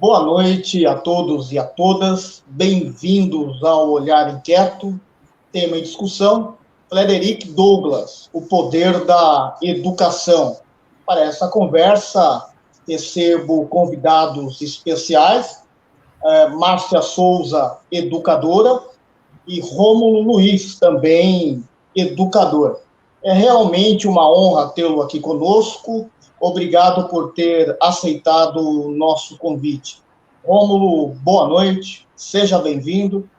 Boa noite a todos e a todas. Bem-vindos ao Olhar Inquieto. Tema em discussão: Frederick Douglass, o poder da educação. Para essa conversa, recebo convidados especiais, Márcia Souza, educadora, e Rômulo Luiz, também educador. É realmente uma honra tê-lo aqui conosco. Obrigado por ter aceitado o nosso convite. Rômulo, boa noite, seja bem-vindo.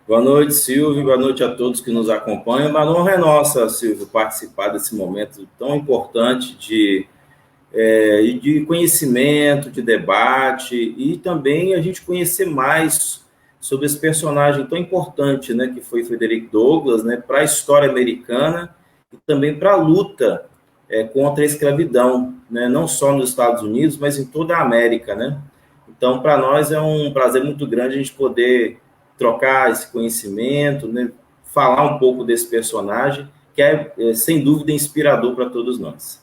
Boa noite, Silvio, boa noite a todos que nos acompanham. Uma honra é nossa, Silvio, participar desse momento tão importante de conhecimento, de debate, e também a gente conhecer mais sobre esse personagem tão importante, né, que foi Frederick Douglass, né, para a história americana e também para a luta contra a escravidão, né, não só nos Estados Unidos, mas em toda a América, né? Então, para nós é um prazer muito grande a gente poder trocar esse conhecimento, né, falar um pouco desse personagem, que sem dúvida, inspirador para todos nós.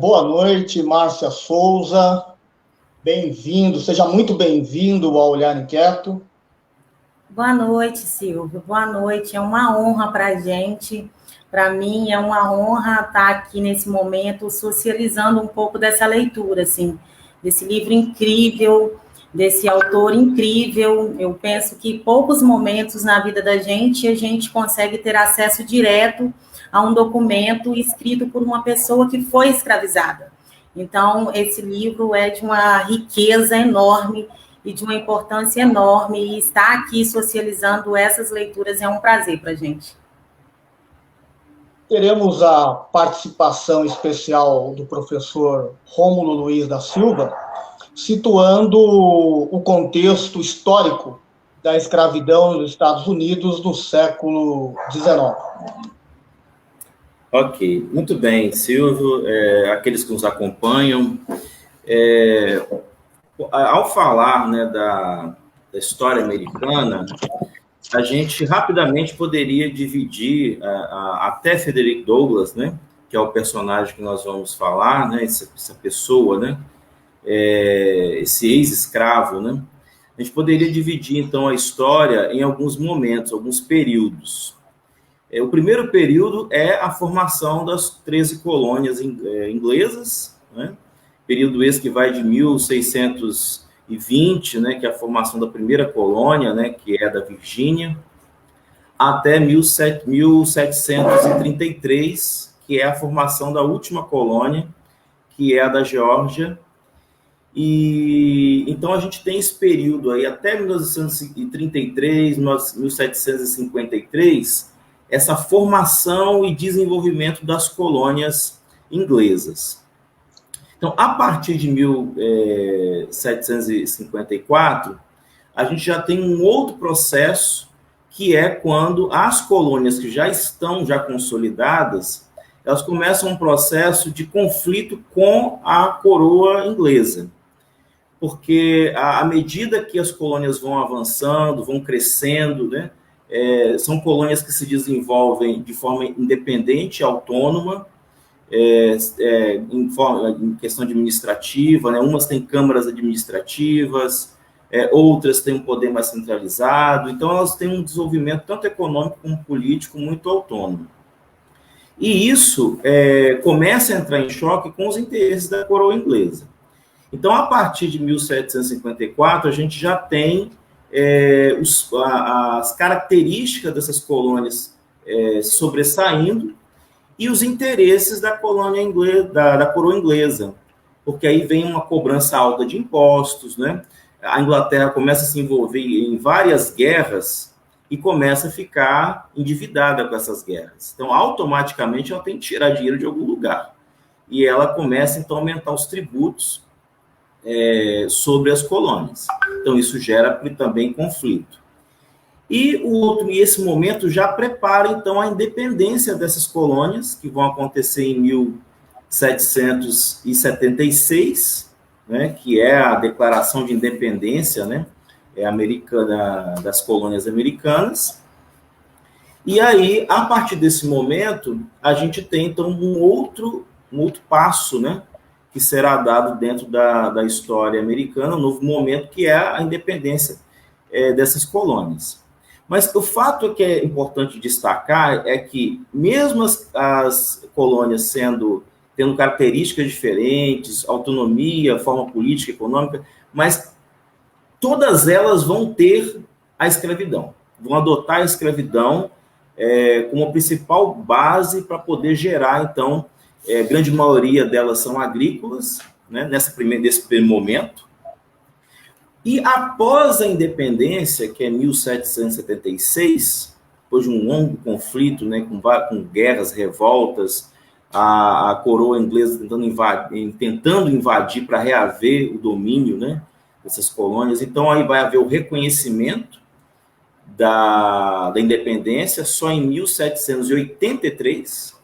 Boa noite, Márcia Souza. Bem-vindo, seja muito bem-vindo ao Olhar Inquieto. Boa noite, Silvio. Boa noite. É uma honra para a gente. Para mim, é uma honra estar aqui nesse momento socializando um pouco dessa leitura, assim, desse livro incrível, desse autor incrível. Eu penso que poucos momentos na vida da gente a gente consegue ter acesso direto a um documento escrito por uma pessoa que foi escravizada. Então, esse livro é de uma riqueza enorme e de uma importância enorme, e estar aqui socializando essas leituras é um prazer para a gente. Teremos a participação especial do professor Rômulo Luiz da Silva, situando o contexto histórico da escravidão nos Estados Unidos no século XIX. Ok, muito bem, Silvio, aqueles que nos acompanham. Ao falar, né, da história americana, a gente rapidamente poderia dividir até Frederick Douglass, né, que é o personagem que nós vamos falar, né, essa pessoa, né, esse ex-escravo, né, a gente poderia dividir, então, a história em alguns momentos, alguns períodos. O primeiro período é a formação das 13 colônias inglesas, né, período esse que vai de 1620, né, que é a formação da primeira colônia, né, que é da Virgínia, até 1733, que é a formação da última colônia, que é a da Geórgia. E então a gente tem esse período aí até 1933, 1753, essa formação e desenvolvimento das colônias inglesas. Então, a partir de 1754, a gente já tem um outro processo, que é quando as colônias que já estão consolidadas, elas começam um processo de conflito com a coroa inglesa. Porque à medida que as colônias vão avançando, vão crescendo, né, são colônias que se desenvolvem de forma independente e autônoma, em questão administrativa, né? Umas têm câmaras administrativas, outras têm um poder mais centralizado, então elas têm um desenvolvimento tanto econômico como político muito autônomo. E isso começa a entrar em choque com os interesses da coroa inglesa. Então, a partir de 1754, a gente já tem as características dessas colônias sobressaindo, e os interesses da colônia inglesa, da coroa inglesa, porque aí vem uma cobrança alta de impostos, né? A Inglaterra começa a se envolver em várias guerras e começa a ficar endividada com essas guerras. Então, automaticamente, ela tem que tirar dinheiro de algum lugar. E ela começa, então, a aumentar os tributos sobre as colônias. Então, isso gera também conflito. E esse momento já prepara, então, a independência dessas colônias, que vão acontecer em 1776, né, que é a Declaração de Independência, né, americana, das colônias americanas. E aí, a partir desse momento, a gente tem, então, um outro passo, né, que será dado dentro da história americana, um novo momento, que é a independência dessas colônias. Mas o fato que é importante destacar é que, mesmo as colônias tendo características diferentes, autonomia, forma política, econômica, mas todas elas vão ter a escravidão, vão adotar a escravidão como a principal base para poder gerar, então, a grande maioria delas são agrícolas, né, nesse primeiro momento. E após a independência, que é 1776, depois de um longo conflito, né, com guerras, revoltas, a coroa inglesa tentando invadir para reaver o domínio, né, dessas colônias. Então, aí vai haver o reconhecimento da independência. Só em 1783,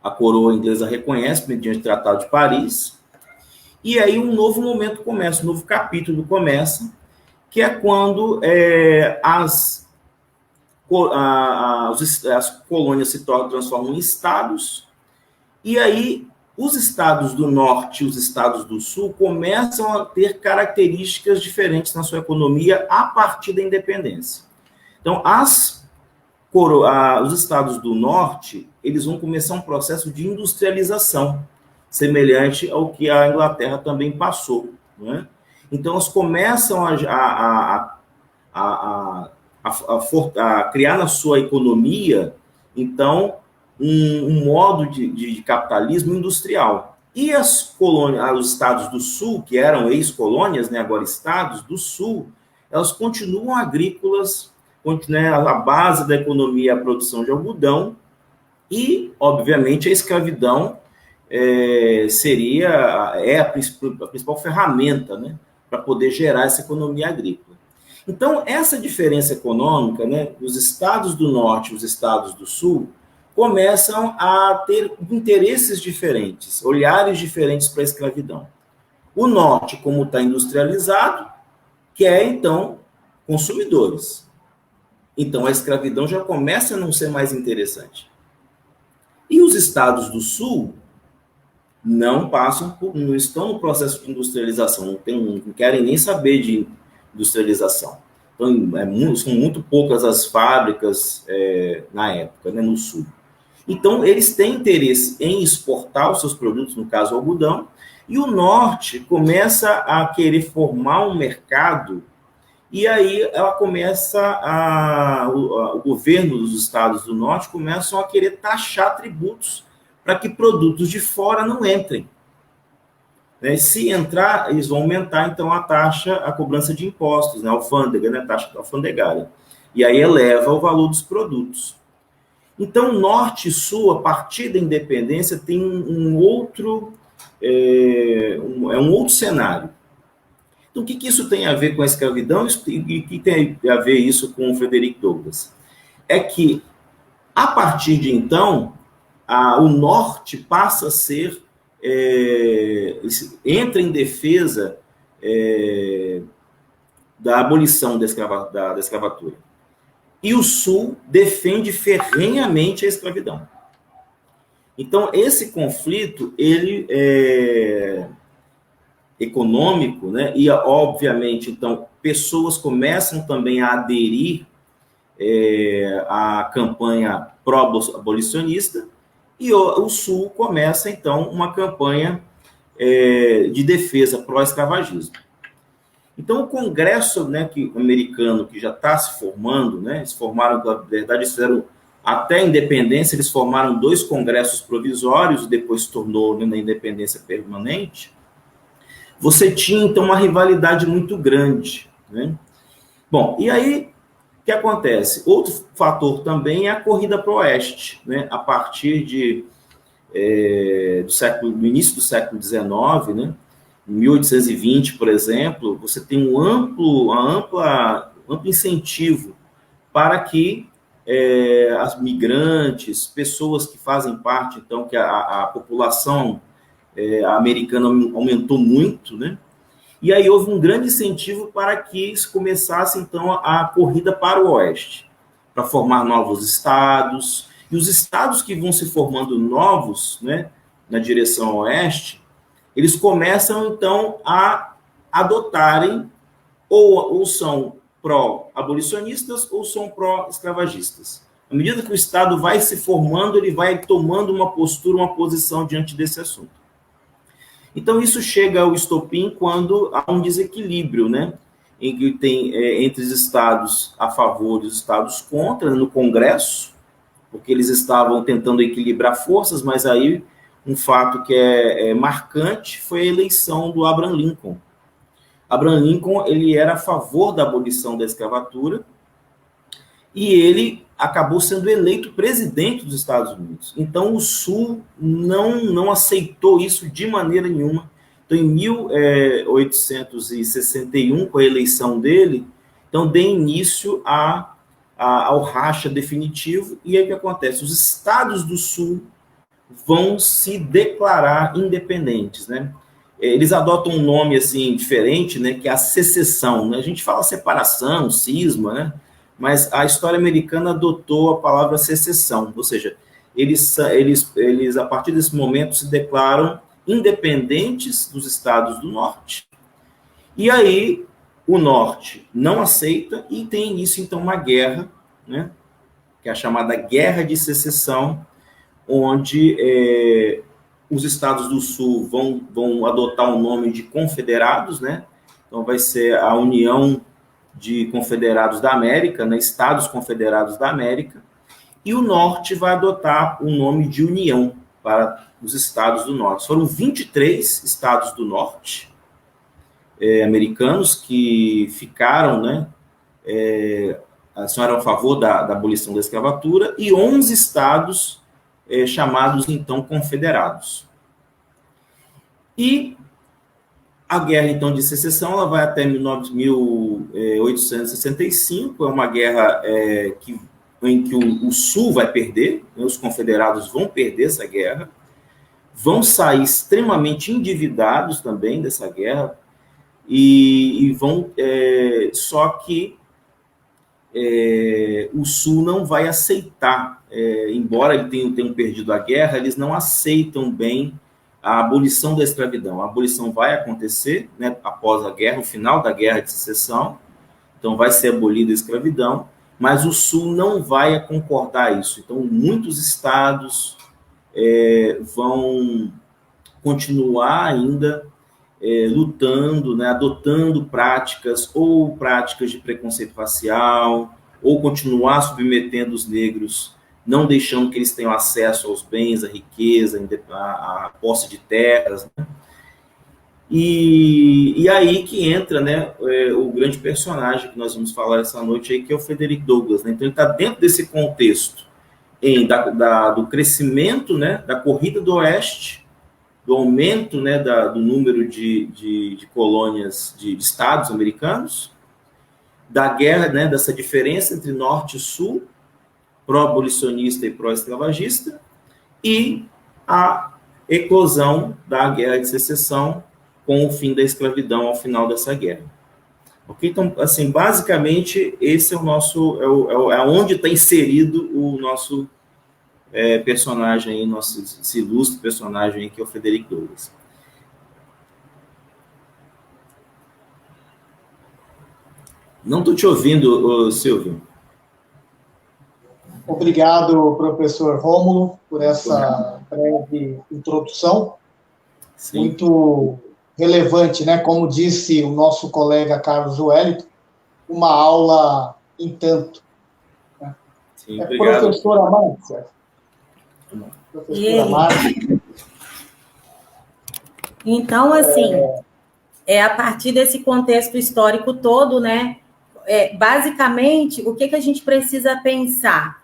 a coroa inglesa reconhece, mediante o Tratado de Paris. E aí um novo momento começa, um novo capítulo começa, que é quando as colônias se transformam em estados, e aí os estados do norte e os estados do sul começam a ter características diferentes na sua economia a partir da independência. Então, os estados do norte, eles vão começar um processo de industrialização, semelhante ao que a Inglaterra também passou, né? Então, elas começam a criar na sua economia, então, um modo de capitalismo industrial. E os estados do sul, que eram ex-colônias, né, agora estados do sul, elas continuam agrícolas, né, a base da economia é a produção de algodão, e, obviamente, a escravidão é a principal ferramenta, né, para poder gerar essa economia agrícola. Então, essa diferença econômica, né, os estados do norte e os estados do sul começam a ter interesses diferentes, olhares diferentes para a escravidão. O norte, como está industrializado, quer, então, consumidores. Então, a escravidão já começa a não ser mais interessante. E os estados do sul não estão no processo de industrialização, não querem nem saber de industrialização. Então, são muito poucas as fábricas na época, né, no sul. Então, eles têm interesse em exportar os seus produtos, no caso, o algodão, e o norte começa a querer formar um mercado, e aí o governo dos estados do norte começam a querer taxar tributos para que produtos de fora não entrem. Se entrar, eles vão aumentar, então, a cobrança de impostos, né, a alfândega, né, a taxa alfandegária. E aí eleva o valor dos produtos. Então, norte e sul, a partir da independência, tem um outro cenário. Então, o que isso tem a ver com a escravidão e o que tem a ver isso com o Frederick Douglass? É que, a partir de então, o norte passa a ser, entra em defesa da abolição da escravatura. E o sul defende ferrenhamente a escravidão. Então, esse conflito, ele é econômico, né? E, obviamente, então, pessoas começam também a aderir à campanha pró-abolicionista, e o sul começa, então, uma campanha de defesa pró-escravagismo. Então, o Congresso, né, americano, que já está se formando, né, eles formaram, na verdade, eles fizeram, até a independência, eles formaram 2 congressos provisórios, depois se tornou, né, na independência permanente. Você tinha, então, uma rivalidade muito grande, né? Bom, e aí, o que acontece? Outro fator também é a corrida para o oeste, né? A partir do início do século XIX, né? Em 1820, por exemplo, você tem um amplo incentivo para que as migrantes, pessoas que fazem parte, então, que a população americana aumentou muito, né? E aí houve um grande incentivo para que se começasse, então, a corrida para o oeste, para formar novos estados. E os estados que vão se formando novos, né, na direção oeste, eles começam, então, a adotarem ou são pró-abolicionistas ou são pró-escravagistas. À medida que o Estado vai se formando, ele vai tomando uma postura, uma posição diante desse assunto. Então, isso chega ao estopim quando há um desequilíbrio, né, em que tem entre os estados a favor e os estados contra, no Congresso, porque eles estavam tentando equilibrar forças, mas aí um fato que é marcante foi a eleição do Abraham Lincoln. Abraham Lincoln, ele era a favor da abolição da escravatura e ele acabou sendo eleito presidente dos Estados Unidos. Então, o Sul não aceitou isso de maneira nenhuma. Então, em 1861, com a eleição dele, então deu início ao racha definitivo, e aí o que acontece? Os estados do Sul vão se declarar independentes, né? Eles adotam um nome assim diferente, né, que é a secessão, né? A gente fala separação, cisma, né? Mas a história americana adotou a palavra secessão, ou seja, eles a partir desse momento se declaram independentes dos estados do norte. E aí o norte não aceita e tem início então uma guerra, né, que é a chamada Guerra de Secessão, onde os estados do sul vão adotar o nome de confederados, né? Então vai ser a União de Confederados da América, né? Estados Confederados da América, e o norte vai adotar o nome de União para os estados do norte. Foram 23 estados do norte americanos que ficaram, né? Eram a favor da abolição da escravatura, e 11 estados chamados, então, confederados. E a guerra, então, de secessão, ela vai até 1865, é uma guerra em que o Sul vai perder, né, os confederados vão perder essa guerra, vão sair extremamente endividados também dessa guerra, e vão, só que o Sul não vai aceitar, embora ele tenham perdido a guerra, eles não aceitam bem a abolição da escravidão. A abolição vai acontecer, né, após a guerra, no final da Guerra de Secessão, então vai ser abolida a escravidão, mas o Sul não vai concordar isso. Então, muitos estados vão continuar ainda lutando, né, adotando práticas de preconceito racial, ou continuar submetendo os negros, não deixando que eles tenham acesso aos bens, à riqueza, à posse de terras, né? E aí que entra, né, o grande personagem que nós vamos falar essa noite aí, que é o Frederick Douglass, né? Então ele está dentro desse contexto do crescimento, né, da corrida do oeste, do aumento, né, do número de colônias, de estados americanos, da guerra, né, dessa diferença entre norte e sul, pró-abolicionista e pró-escravagista, e a eclosão da Guerra de Secessão com o fim da escravidão ao final dessa guerra. Ok? Então, assim, basicamente, esse é o nosso, é onde está inserido o nosso personagem, esse ilustre personagem que é o Frederick Douglass. Não estou te ouvindo, Silvio. Obrigado, professor Rômulo, por essa breve introdução. Sim. Muito relevante, né? Como disse o nosso colega Carlos Wellington, uma aula em tanto. Né? Sim, obrigado. Professora Márcia. Professora Márcia. Então, assim, a partir desse contexto histórico todo, né? Basicamente, o que a gente precisa pensar?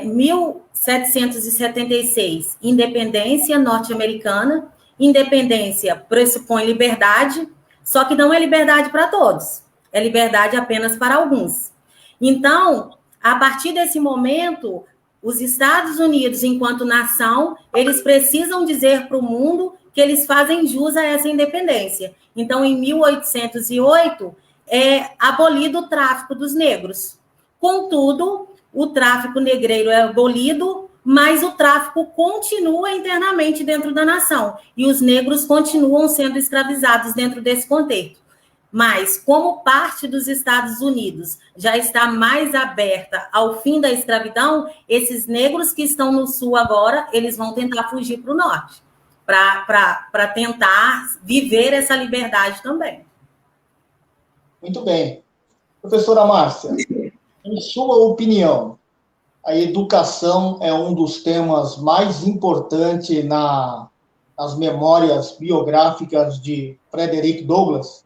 1776, independência norte-americana. Independência pressupõe liberdade, só que não é liberdade para todos, é liberdade apenas para alguns. Então, a partir desse momento, os Estados Unidos, enquanto nação, eles precisam dizer para o mundo que eles fazem jus a essa independência. Então, em 1808, é abolido o tráfico dos negros. Contudo, o tráfico negreiro é abolido mas o tráfico continua internamente dentro da nação, e os negros continuam sendo escravizados dentro desse contexto. Mas, como parte dos Estados Unidos já está mais aberta ao fim da escravidão, esses negros que estão no sul agora, eles vão tentar fugir para o norte, para tentar viver essa liberdade também. Muito bem. Professora Márcia, em sua opinião, a educação é um dos temas mais importantes nas memórias biográficas de Frederick Douglass?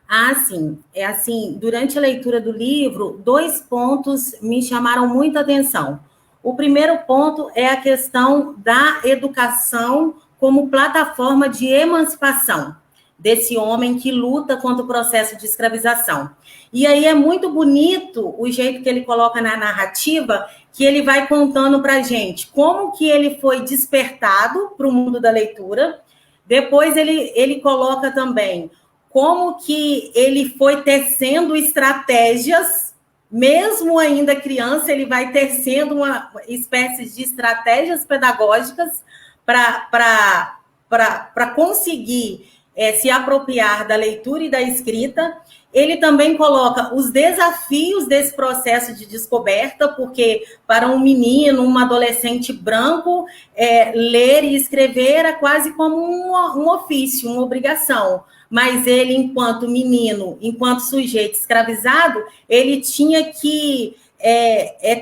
Ah, sim. É assim, durante a leitura do livro, 2 pontos me chamaram muita atenção. O primeiro ponto é a questão da educação como plataforma de emancipação desse homem que luta contra o processo de escravização. E aí é muito bonito o jeito que ele coloca na narrativa, que ele vai contando para a gente como que ele foi despertado para o mundo da leitura. Depois ele coloca também como que ele foi tecendo estratégias, mesmo ainda criança, ele vai tecendo uma espécie de estratégias pedagógicas para conseguir se apropriar da leitura e da escrita. Ele também coloca os desafios desse processo de descoberta, porque para um menino, um adolescente branco, ler e escrever era quase como um ofício, uma obrigação. Mas ele, enquanto menino, enquanto sujeito escravizado, ele tinha que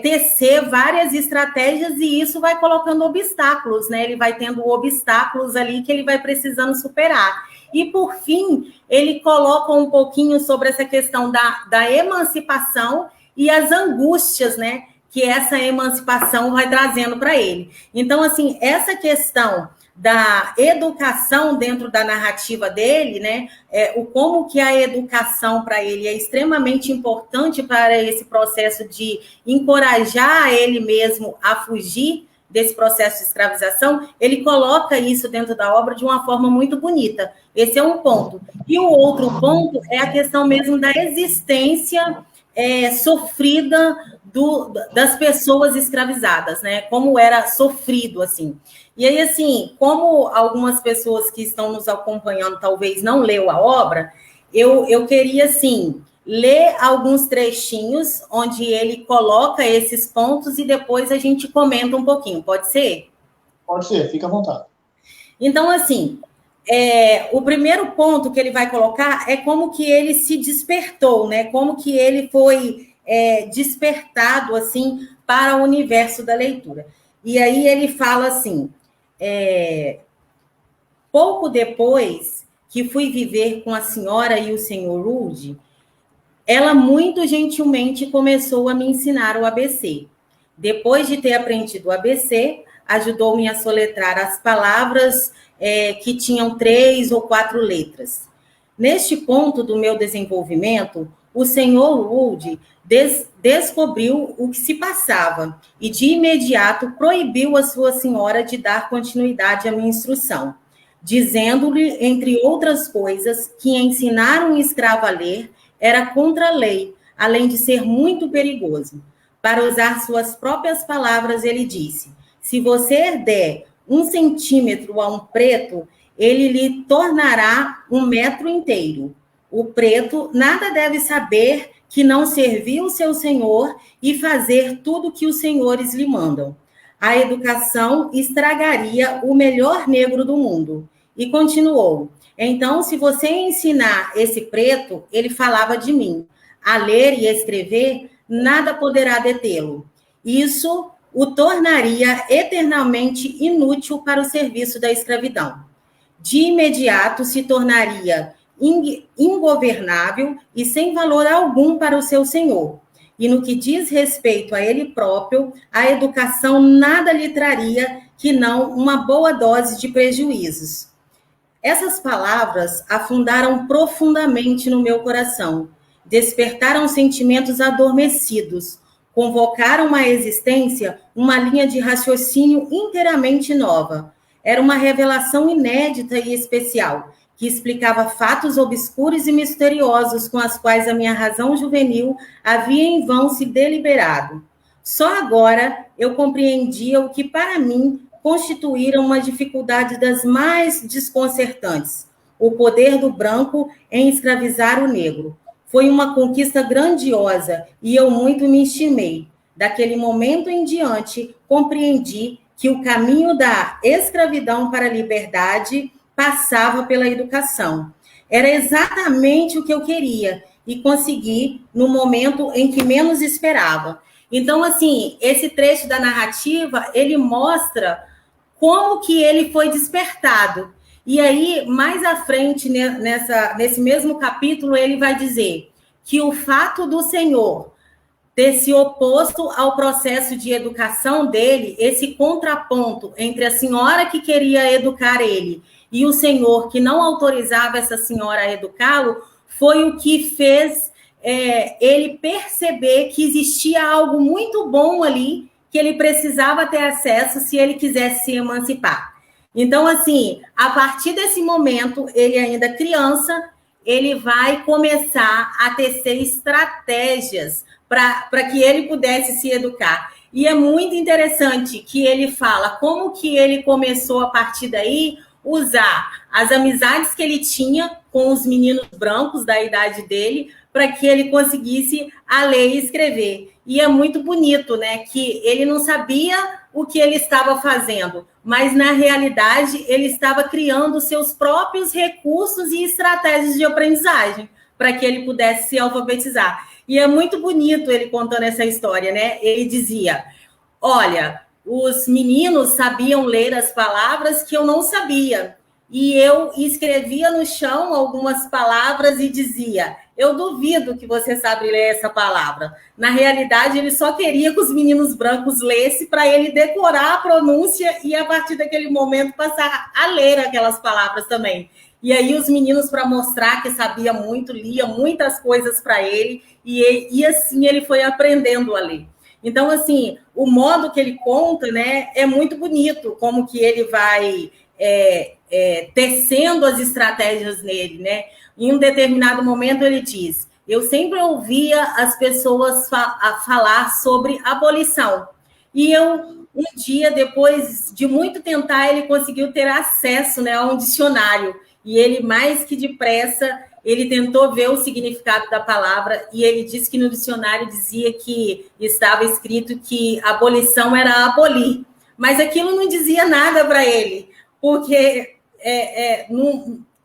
tecer várias estratégias, e isso vai colocando obstáculos, né? Ele vai tendo obstáculos ali que ele vai precisando superar. E, por fim, ele coloca um pouquinho sobre essa questão da emancipação e as angústias, né, que essa emancipação vai trazendo para ele. Então, assim, essa questão da educação dentro da narrativa dele, né, como que a educação para ele é extremamente importante para esse processo de encorajar ele mesmo a fugir desse processo de escravização, ele coloca isso dentro da obra de uma forma muito bonita. Esse é um ponto. E o outro ponto é a questão mesmo da existência sofrida das pessoas escravizadas, né? Como era sofrido, assim. E aí, assim, como algumas pessoas que estão nos acompanhando talvez não leu a obra, eu queria, assim, ler alguns trechinhos onde ele coloca esses pontos e depois a gente comenta um pouquinho. Pode ser? Pode ser, fica à vontade. Então, assim, o primeiro ponto que ele vai colocar é como que ele se despertou, né? Como que ele foi despertado, assim, para o universo da leitura. E aí ele fala assim, pouco depois que fui viver com a senhora e o senhor Rude, ela muito gentilmente começou a me ensinar o ABC. Depois de ter aprendido o ABC, ajudou-me a soletrar as palavras que tinham 3 ou 4 letras. Neste ponto do meu desenvolvimento, o senhor Wood descobriu o que se passava e, de imediato, proibiu a sua senhora de dar continuidade à minha instrução, dizendo-lhe, entre outras coisas, que ensinar um escravo a ler era contra a lei, além de ser muito perigoso. Para usar suas próprias palavras, ele disse: se você der 1 centímetro a um preto, ele lhe tornará 1 metro inteiro. O preto nada deve saber que não servir o seu senhor e fazer tudo que os senhores lhe mandam. A educação estragaria o melhor negro do mundo. E continuou: então, se você ensinar esse preto, ele falava de mim, a ler e escrever, nada poderá detê-lo. Isso o tornaria eternamente inútil para o serviço da escravidão. De imediato se tornaria ingovernável e sem valor algum para o seu senhor. E no que diz respeito a ele próprio, a educação nada lhe traria que não uma boa dose de prejuízos. Essas palavras afundaram profundamente no meu coração, despertaram sentimentos adormecidos, convocaram à existência uma linha de raciocínio inteiramente nova. Era uma revelação inédita e especial, que explicava fatos obscuros e misteriosos com os quais a minha razão juvenil havia em vão se deliberado. Só agora eu compreendia o que, para mim, constituíra uma dificuldade das mais desconcertantes: o poder do branco em escravizar o negro. Foi uma conquista grandiosa e eu muito me estimei. Daquele momento em diante, compreendi que o caminho da escravidão para a liberdade passava pela educação. Era exatamente o que eu queria e consegui no momento em que menos esperava. Então, assim, esse trecho da narrativa, ele mostra como que ele foi despertado. E aí, mais à frente, nesse mesmo capítulo, ele vai dizer que o fato do Senhor ter se oposto ao processo de educação dele, esse contraponto entre a senhora que queria educar ele e o Senhor que não autorizava essa senhora a educá-lo, foi o que fez ele perceber que existia algo muito bom ali, que ele precisava ter acesso se ele quisesse se emancipar. Então, assim, a partir desse momento, ele ainda criança, ele vai começar a tecer estratégias para que ele pudesse se educar. E é muito interessante que ele fala como que ele começou, a partir daí, usar as amizades que ele tinha com os meninos brancos da idade dele, para que ele conseguisse a ler e escrever. E é muito bonito, né? Que ele não sabia o que ele estava fazendo, mas, na realidade, ele estava criando seus próprios recursos e estratégias de aprendizagem para que ele pudesse se alfabetizar. E é muito bonito ele contando essa história, né? Ele dizia, olha, os meninos sabiam ler as palavras que eu não sabia. E eu escrevia no chão algumas palavras e dizia, eu duvido que você sabe ler essa palavra. Na realidade, ele só queria que os meninos brancos lessem para ele decorar a pronúncia e, a partir daquele momento, passar a ler aquelas palavras também. E aí os meninos, para mostrar que sabia muito, lia muitas coisas para ele, e assim ele foi aprendendo a ler. Então, assim, o modo que ele conta, né, é muito bonito, como que ele vai tecendo as estratégias nele, né? Em um determinado momento ele diz, eu sempre ouvia as pessoas falar sobre abolição. E eu, um dia, depois de muito tentar, ele conseguiu ter acesso, né, a um dicionário. E ele, mais que depressa, ele tentou ver o significado da palavra e ele disse que no dicionário dizia que estava escrito que abolição era abolir. Mas aquilo não dizia nada para ele, porque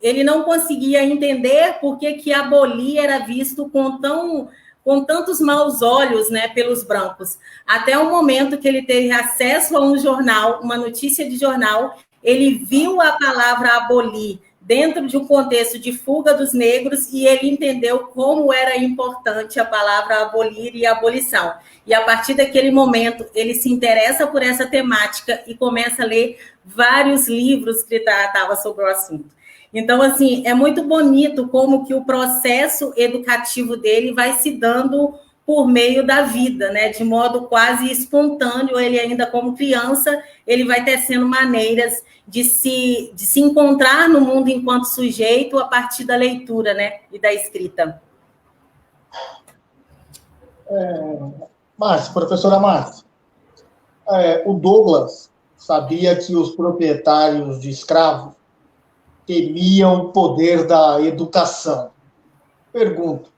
ele não conseguia entender por que abolir era visto com tantos maus olhos, né, pelos brancos. Até o momento que ele teve acesso a um jornal, uma notícia de jornal, ele viu a palavra abolir dentro de um contexto de fuga dos negros e ele entendeu como era importante a palavra abolir e abolição. E a partir daquele momento, ele se interessa por essa temática e começa a ler vários livros que tratavam sobre o assunto. Então, assim, é muito bonito como que o processo educativo dele vai se dando por meio da vida, né? De modo quase espontâneo, ele ainda como criança, ele vai tecendo maneiras de se encontrar no mundo enquanto sujeito a partir da leitura, né? E da escrita. Professora Márcia, o Douglas sabia que os proprietários de escravos temiam o poder da educação. Pergunto,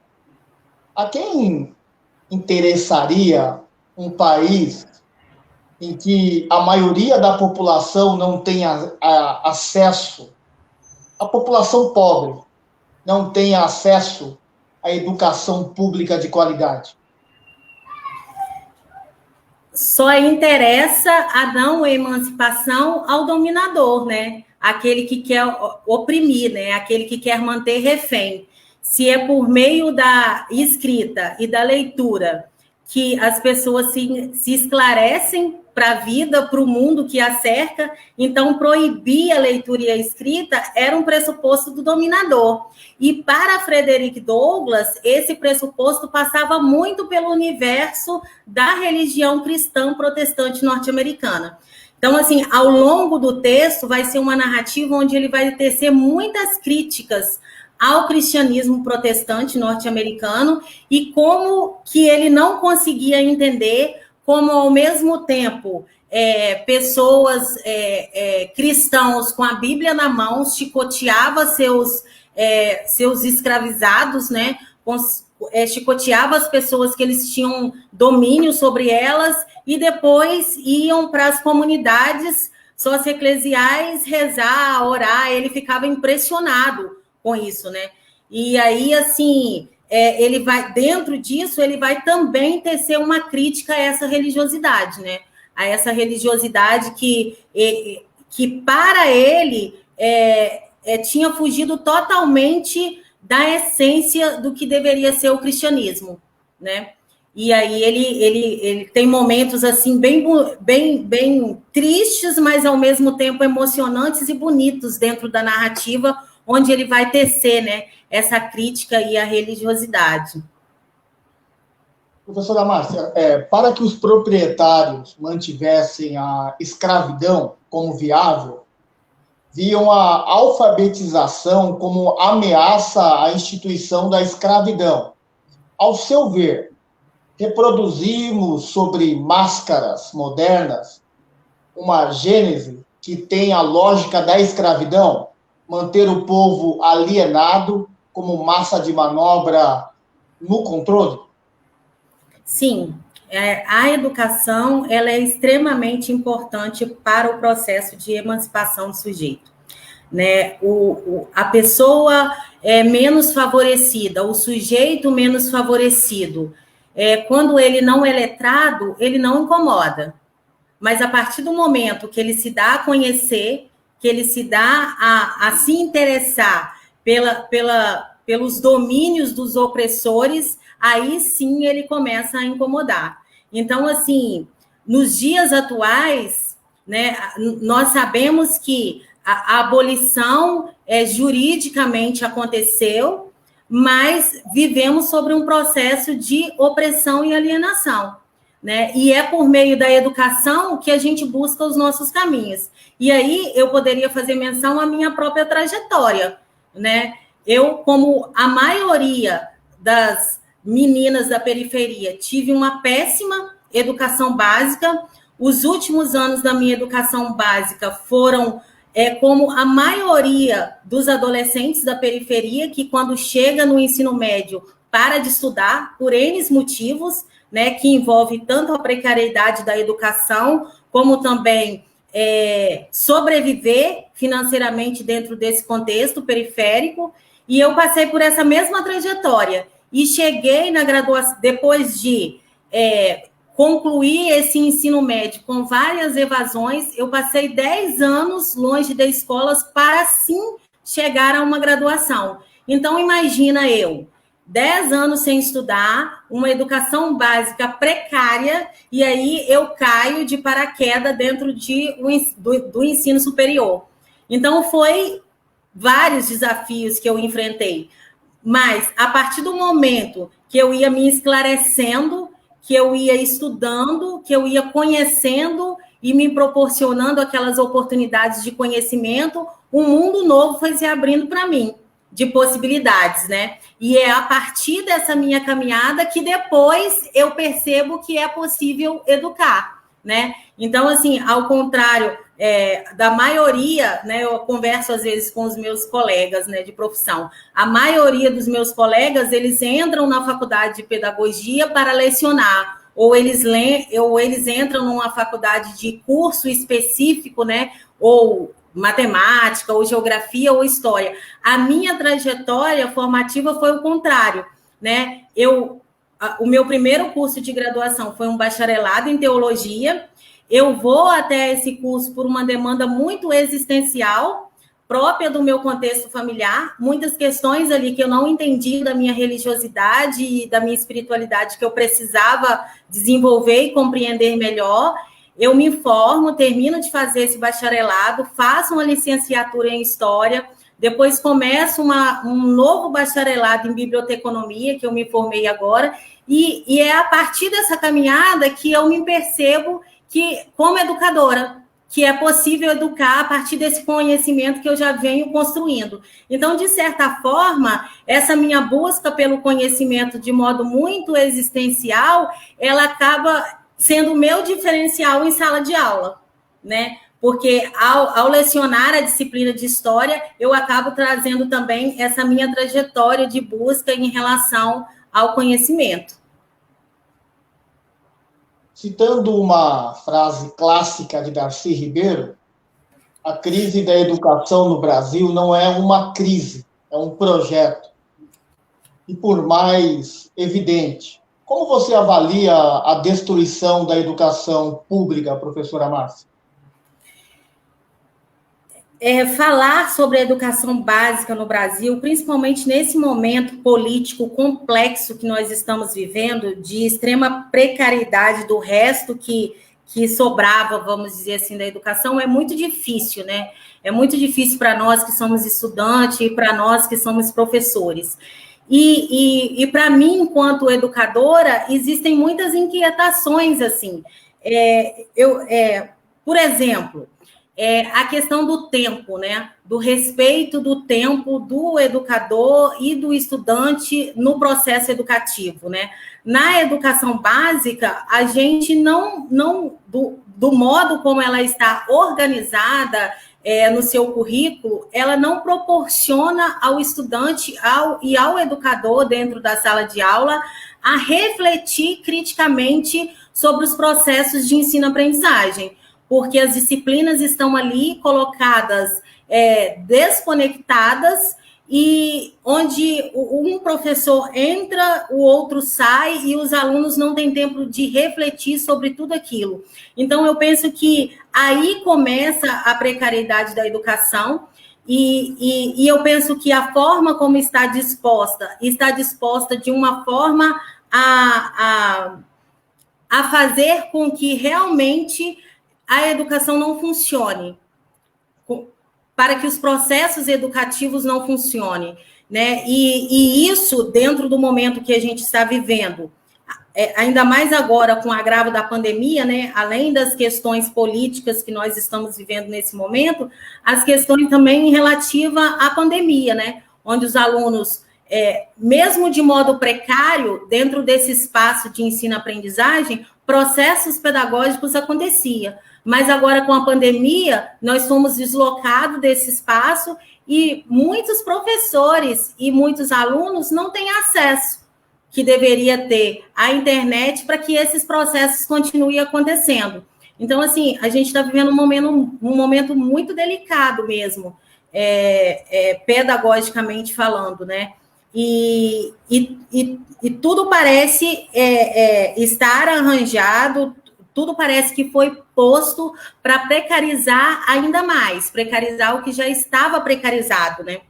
a quem interessaria um país em que a maioria da população não tem acesso, a população pobre não tem acesso à educação pública de qualidade? Só interessa a não emancipação ao dominador, né? Aquele que quer oprimir, né? Aquele que quer manter refém. Se é por meio da escrita e da leitura que as pessoas se esclarecem para a vida, para o mundo que a cerca, então proibir a leitura e a escrita era um pressuposto do dominador. E para Frederick Douglass, esse pressuposto passava muito pelo universo da religião cristã protestante norte-americana. Então, assim, ao longo do texto vai ser uma narrativa onde ele vai tecer muitas críticas ao cristianismo protestante norte-americano e como que ele não conseguia entender como ao mesmo tempo pessoas cristãos com a Bíblia na mão chicoteava seus escravizados, né? Chicoteava as pessoas que eles tinham domínio sobre elas e depois iam para as comunidades sócio-eclesiais rezar, orar. Ele ficava impressionado com isso, né? E aí, assim, ele vai, dentro disso, ele vai também tecer uma crítica a essa religiosidade, né? A essa religiosidade que para ele tinha fugido totalmente da essência do que deveria ser o cristianismo, né? E aí ele tem momentos assim bem tristes, mas ao mesmo tempo emocionantes e bonitos dentro da narrativa, onde ele vai tecer, né, essa crítica e a religiosidade. Professora Márcia, para que os proprietários mantivessem a escravidão como viável, viam a alfabetização como ameaça à instituição da escravidão. Ao seu ver, reproduzimos sobre máscaras modernas uma gênese que tem a lógica da escravidão, manter o povo alienado como massa de manobra no controle? Sim, a educação ela é extremamente importante para o processo de emancipação do sujeito, né? A pessoa é menos favorecida, o sujeito menos favorecido, quando ele não é letrado, ele não incomoda. Mas a partir do momento que ele se dá a conhecer, que ele se dá a se interessar pelos domínios dos opressores, aí sim ele começa a incomodar. Então, assim, nos dias atuais, né, nós sabemos que a abolição juridicamente aconteceu, mas vivemos sobre um processo de opressão e alienação, né? E é por meio da educação que a gente busca os nossos caminhos. E aí eu poderia fazer menção à minha própria trajetória, né? Eu, como a maioria das meninas da periferia, tive uma péssima educação básica. Os últimos anos da minha educação básica foram como a maioria dos adolescentes da periferia, que quando chega no ensino médio para de estudar por N motivos, né, que envolve tanto a precariedade da educação, como também sobreviver financeiramente dentro desse contexto periférico. E eu passei por essa mesma trajetória e cheguei na graduação, depois de concluir esse ensino médio com várias evasões, eu passei 10 anos longe das escolas para, sim, chegar a uma graduação. Então, imagina 10 anos sem estudar, uma educação básica precária, e aí eu caio de paraquedas dentro do ensino superior. Então, foi vários desafios que eu enfrentei. Mas, a partir do momento que eu ia me esclarecendo, que eu ia estudando, que eu ia conhecendo e me proporcionando aquelas oportunidades de conhecimento, um mundo novo foi se abrindo para mim, de possibilidades, né? E é a partir dessa minha caminhada que depois eu percebo que é possível educar, né? Então, assim, ao contrário da maioria, né? Eu converso às vezes com os meus colegas, né, de profissão. A maioria dos meus colegas, eles entram na faculdade de pedagogia para lecionar, ou eles entram numa faculdade de curso específico, né? Ou matemática, ou geografia, ou história. A minha trajetória formativa foi o contrário, né? O meu primeiro curso de graduação foi um bacharelado em teologia. Eu vou até esse curso por uma demanda muito existencial, própria do meu contexto familiar, muitas questões ali que eu não entendi da minha religiosidade e da minha espiritualidade que eu precisava desenvolver e compreender melhor. Eu me formo, termino de fazer esse bacharelado, faço uma licenciatura em História, depois começo um novo bacharelado em Biblioteconomia, que eu me formei agora, e é a partir dessa caminhada que eu me percebo que, como educadora, que é possível educar a partir desse conhecimento que eu já venho construindo. Então, de certa forma, essa minha busca pelo conhecimento de modo muito existencial, ela acaba sendo o meu diferencial em sala de aula, né? Porque ao lecionar a disciplina de história, eu acabo trazendo também essa minha trajetória de busca em relação ao conhecimento. Citando uma frase clássica de Darcy Ribeiro, a crise da educação no Brasil não é uma crise, é um projeto. E por mais evidente, como você avalia a destruição da educação pública, professora Márcia? Falar sobre a educação básica no Brasil, principalmente nesse momento político complexo que nós estamos vivendo, de extrema precariedade do resto que sobrava, vamos dizer assim, da educação, é muito difícil, né? É muito difícil para nós que somos estudantes e para nós que somos professores. E para mim, enquanto educadora, existem muitas inquietações, assim. Por exemplo, a questão do tempo, né? Do respeito do tempo do educador e do estudante no processo educativo, né? Na educação básica, a gente não do modo como ela está organizada no seu currículo, ela não proporciona ao estudante e ao educador dentro da sala de aula a refletir criticamente sobre os processos de ensino-aprendizagem, porque as disciplinas estão ali colocadas desconectadas e onde um professor entra, o outro sai e os alunos não têm tempo de refletir sobre tudo aquilo. Então, eu penso que aí começa a precariedade da educação e eu penso que a forma como está disposta de uma forma a fazer com que realmente a educação não funcione, para que os processos educativos não funcionem, né? E isso, dentro do momento que a gente está vivendo, ainda mais agora com o agravo da pandemia, né? Além das questões políticas que nós estamos vivendo nesse momento, as questões também relativas à pandemia, né? Onde os alunos, mesmo de modo precário, dentro desse espaço de ensino-aprendizagem, processos pedagógicos aconteciam. Mas agora, com a pandemia, nós fomos deslocados desse espaço e muitos professores e muitos alunos não têm acesso que deveria ter à internet para que esses processos continuem acontecendo. Então, assim, a gente está vivendo um momento muito delicado mesmo, pedagogicamente falando, né? E tudo parece estar arranjado, tudo parece que foi posto para precarizar ainda mais, precarizar o que já estava precarizado, né?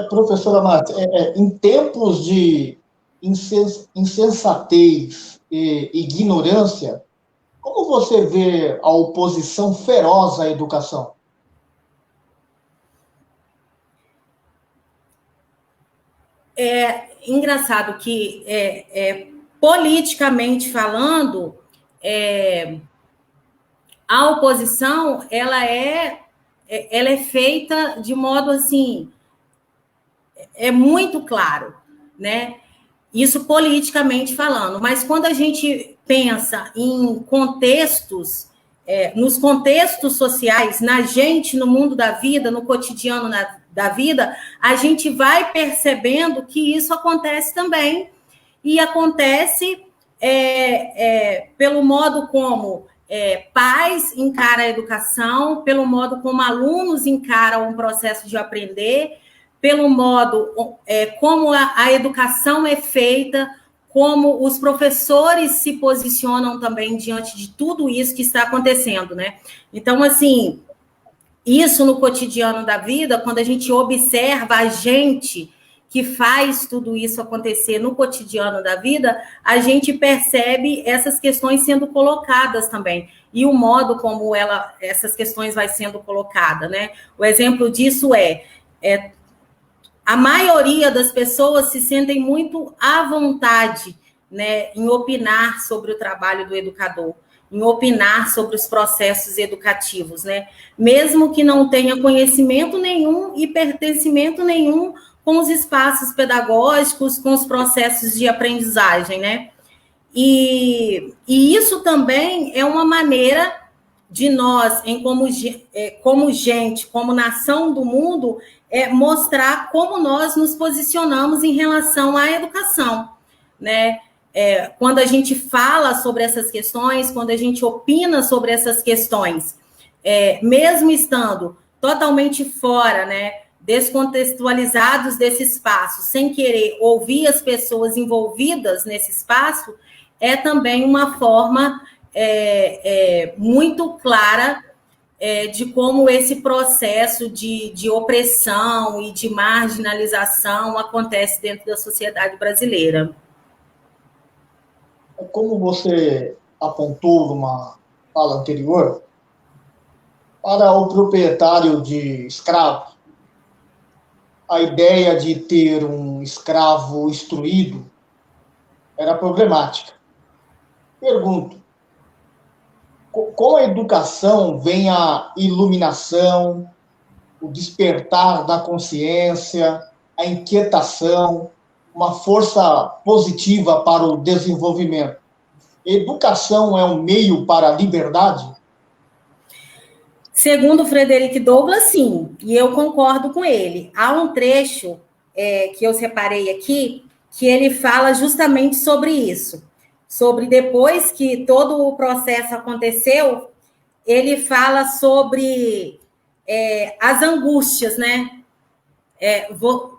Professora Márcia, em tempos de insensatez e ignorância, como você vê a oposição feroz à educação? É engraçado que politicamente falando, a oposição ela é feita de modo assim, muito claro, né? Isso politicamente falando, mas quando a gente pensa em contextos, nos contextos sociais, na gente, no mundo da vida, no cotidiano da vida, a gente vai percebendo que isso acontece também. E acontece pelo modo como pais encaram a educação, pelo modo como alunos encaram um processo de aprender, pelo modo como a educação é feita, como os professores se posicionam também diante de tudo isso que está acontecendo, né? Então, assim, isso no cotidiano da vida, quando a gente observa a gente que faz tudo isso acontecer no cotidiano da vida, a gente percebe essas questões sendo colocadas também, e o modo como essas questões vai sendo colocada, né? O exemplo disso a maioria das pessoas se sentem muito à vontade, né, em opinar sobre o trabalho do educador, em opinar sobre os processos educativos, né? Mesmo que não tenha conhecimento nenhum e pertencimento nenhum com os espaços pedagógicos, com os processos de aprendizagem, né? E isso também é uma maneira de nós, como gente, como nação do mundo, mostrar como nós nos posicionamos em relação à educação, né? Quando a gente fala sobre essas questões, quando a gente opina sobre essas questões, mesmo estando totalmente fora, né, descontextualizados desse espaço, sem querer ouvir as pessoas envolvidas nesse espaço, é também uma forma muito clara de como esse processo de opressão e de marginalização acontece dentro da sociedade brasileira. Como você apontou numa fala anterior, para o proprietário de escravos, a ideia de ter um escravo instruído era problemática. Pergunto, com a educação vem a iluminação, o despertar da consciência, a inquietação, uma força positiva para o desenvolvimento. Educação é um meio para a liberdade? Segundo Frederick Douglass, sim, e eu concordo com ele. Há um trecho que eu separei aqui, que ele fala justamente sobre isso. Sobre depois que todo o processo aconteceu, ele fala sobre as angústias, né?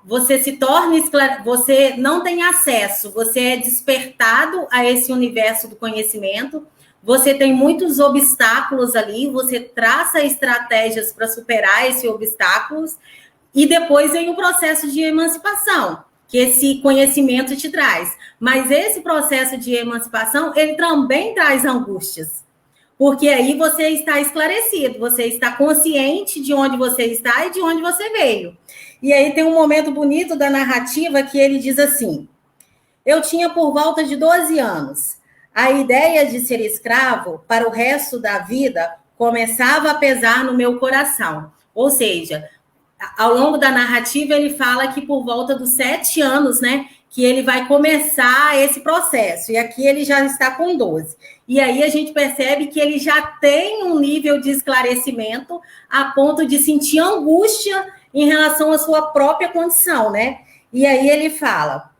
Você se torna, você não tem acesso, você é despertado a esse universo do conhecimento, você tem muitos obstáculos ali, você traça estratégias para superar esses obstáculos, e depois vem o processo de emancipação, que esse conhecimento te traz. Mas esse processo de emancipação, ele também traz angústias, porque aí você está esclarecido, você está consciente de onde você está e de onde você veio. E aí tem um momento bonito da narrativa que ele diz assim: eu tinha por volta de 12 anos. A ideia de ser escravo para o resto da vida começava a pesar no meu coração. Ou seja, ao longo da narrativa, ele fala que por volta dos 7 anos, né, que ele vai começar esse processo. E aqui ele já está com 12. E aí a gente percebe que ele já tem um nível de esclarecimento a ponto de sentir angústia em relação à sua própria condição, né? E aí ele fala...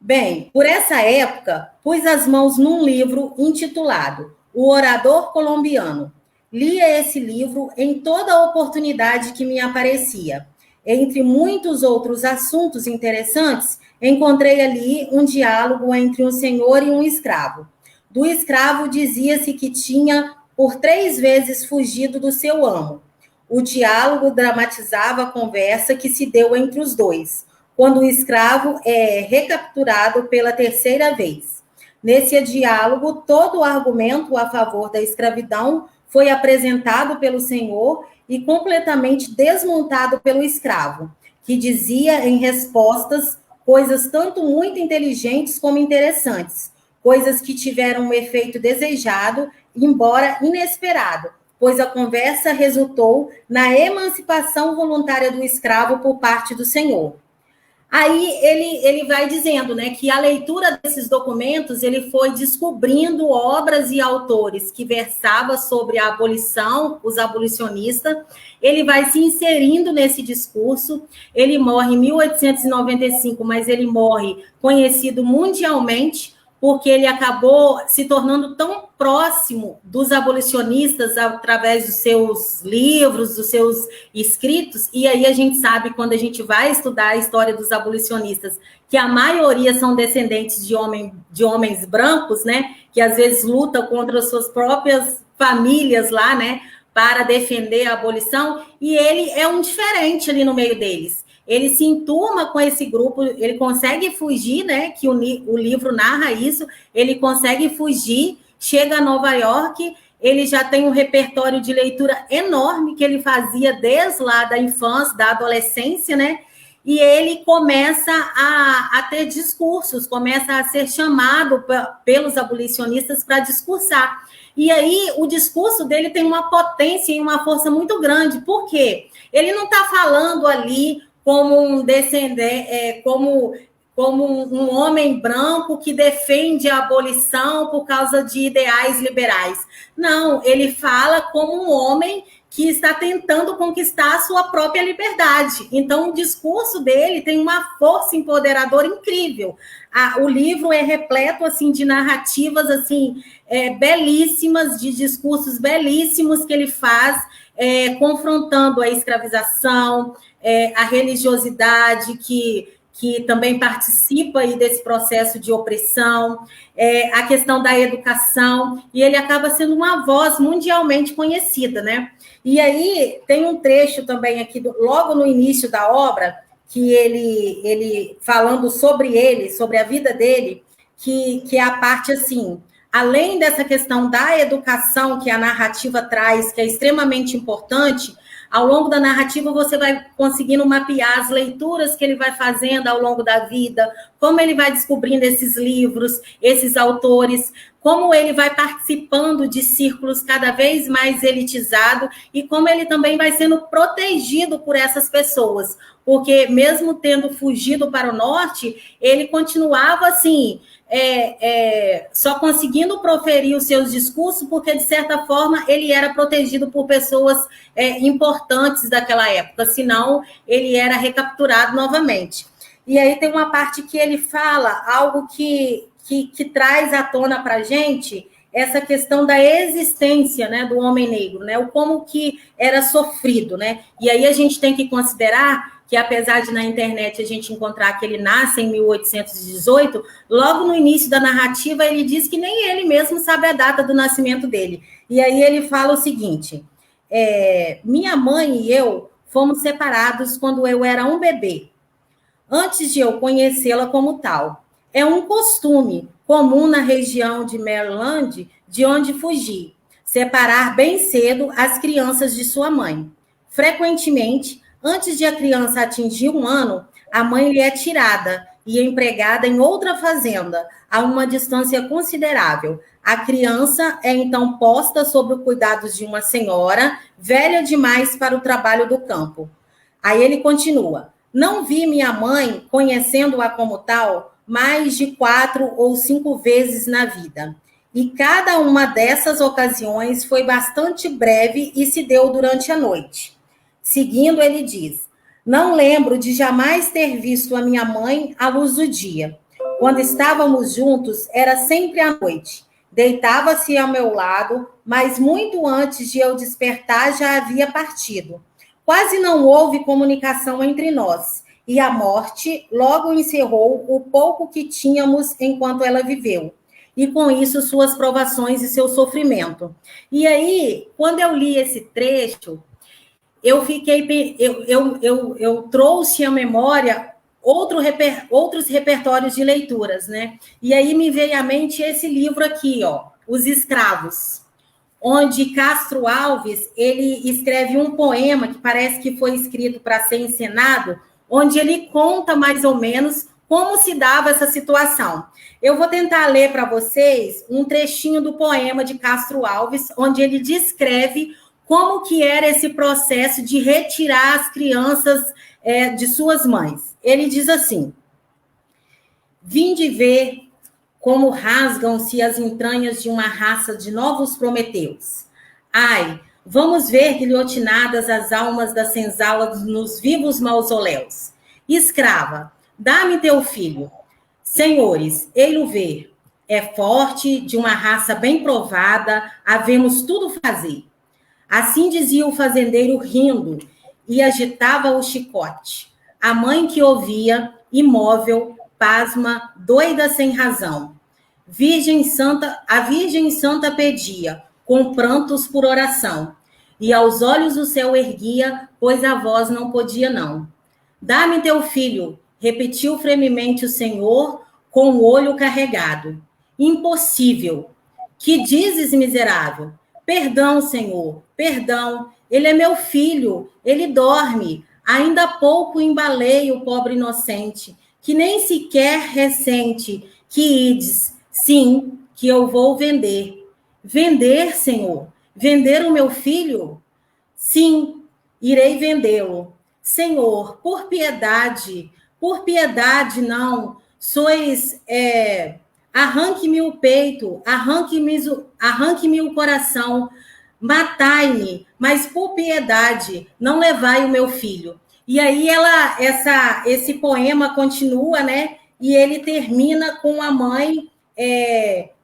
Bem, por essa época, pus as mãos num livro intitulado O Orador Colombiano. Lia esse livro em toda oportunidade que me aparecia. Entre muitos outros assuntos interessantes, encontrei ali um diálogo entre um senhor e um escravo. Do escravo dizia-se que tinha por 3 vezes fugido do seu amo. O diálogo dramatizava a conversa que se deu entre os dois, quando o escravo é recapturado pela 3ª vez. Nesse diálogo, todo o argumento a favor da escravidão foi apresentado pelo senhor e completamente desmontado pelo escravo, que dizia em respostas coisas tanto muito inteligentes como interessantes, coisas que tiveram um efeito desejado, embora inesperado, pois a conversa resultou na emancipação voluntária do escravo por parte do senhor. Aí ele vai dizendo, né, que a leitura desses documentos, ele foi descobrindo obras e autores que versavam sobre a abolição, os abolicionistas, ele vai se inserindo nesse discurso, ele morre em 1895, mas ele morre conhecido mundialmente, porque ele acabou se tornando tão próximo dos abolicionistas através dos seus livros, dos seus escritos, e aí a gente sabe, quando a gente vai estudar a história dos abolicionistas, que a maioria são descendentes de homens brancos, né, que às vezes lutam contra as suas próprias famílias lá, né, para defender a abolição, e ele é um diferente ali no meio deles. Ele se enturma com esse grupo, ele consegue fugir, né? Que o livro narra isso, ele consegue fugir, chega a Nova York, ele já tem um repertório de leitura enorme que ele fazia desde lá da infância, da adolescência, né? E ele começa a ter discursos, começa a ser chamado pelos abolicionistas para discursar. E aí o discurso dele tem uma potência e uma força muito grande. Por quê? Ele não está falando ali como um descendente, como como um homem branco que defende a abolição por causa de ideais liberais. Não, ele fala como um homem que está tentando conquistar a sua própria liberdade. Então, o discurso dele tem uma força empoderadora incrível. O livro é repleto assim de narrativas assim belíssimas, de discursos belíssimos que ele faz, confrontando a escravização, a religiosidade que também participa aí desse processo de opressão, a questão da educação, e ele acaba sendo uma voz mundialmente conhecida, né? E aí tem um trecho também aqui, logo no início da obra, que ele falando sobre ele, sobre a vida dele, que é a parte assim, além dessa questão da educação que a narrativa traz, que é extremamente importante, ao longo da narrativa, você vai conseguindo mapear as leituras que ele vai fazendo ao longo da vida, como ele vai descobrindo esses livros, esses autores, como ele vai participando de círculos cada vez mais elitizados e como ele também vai sendo protegido por essas pessoas. Porque mesmo tendo fugido para o norte, ele continuava assim, só conseguindo proferir os seus discursos, porque, de certa forma, ele era protegido por pessoas importantes daquela época, senão ele era recapturado novamente. E aí tem uma parte que ele fala algo que traz à tona para a gente essa questão da existência, né, do homem negro, né, o como que era sofrido, né? E aí a gente tem que considerar que, apesar de na internet a gente encontrar que ele nasce em 1818, logo no início da narrativa ele diz que nem ele mesmo sabe a data do nascimento dele. E aí ele fala o seguinte, minha mãe e eu fomos separados quando eu era um bebê, antes de eu conhecê-la como tal. É um costume comum na região de Maryland, de onde fugi, separar bem cedo as crianças de sua mãe. Frequentemente, antes de a criança atingir 1 ano, a mãe lhe é tirada e empregada em outra fazenda, a uma distância considerável. A criança é então posta sob os cuidados de uma senhora, velha demais para o trabalho do campo. Aí ele continua. Não vi minha mãe, conhecendo-a como tal, mais de 4 ou 5 vezes na vida. E cada uma dessas ocasiões foi bastante breve e se deu durante a noite. Seguindo, ele diz, não lembro de jamais ter visto a minha mãe à luz do dia. Quando estávamos juntos, era sempre à noite. Deitava-se ao meu lado, mas muito antes de eu despertar já havia partido. Quase não houve comunicação entre nós, e a morte logo encerrou o pouco que tínhamos enquanto ela viveu. E com isso, suas provações e seu sofrimento. E aí, quando eu li esse trecho, eu trouxe à memória outros repertórios de leituras, né? E aí me veio à mente esse livro aqui, ó, Os Escravos, onde Castro Alves, ele escreve um poema que parece que foi escrito para ser encenado, onde ele conta mais ou menos como se dava essa situação. Eu vou tentar ler para vocês um trechinho do poema de Castro Alves, onde ele descreve como que era esse processo de retirar as crianças de suas mães. Ele diz assim, vinde ver como rasgam-se as entranhas de uma raça de novos Prometeus. Ai, vamos ver guilhotinadas as almas das senzalas nos vivos mausoléus. Escrava, dá-me teu filho. Senhores, ei-lo ver. É forte, de uma raça bem provada, havemos tudo fazer. Assim dizia o fazendeiro rindo e agitava o chicote. A mãe que ouvia, imóvel, pasma, doida sem razão. A Virgem Santa pedia, com prantos por oração, e aos olhos o céu erguia, pois a voz não podia não. Dá-me teu filho, repetiu fremente o Senhor, com o olho carregado. Impossível. Que dizes, miserável? Perdão, Senhor, perdão. Ele é meu filho, ele dorme. Ainda há pouco embalei o pobre inocente, que nem sequer ressente, que ides, sim, que eu vou vender. Vender, Senhor? Vender o meu filho? Sim, irei vendê-lo. Senhor, por piedade, por piedade não, sois... arranque-me o peito, arranque-me o coração, matai-me, mas por piedade não levai o meu filho. E aí esse poema continua, né? E ele termina com a mãe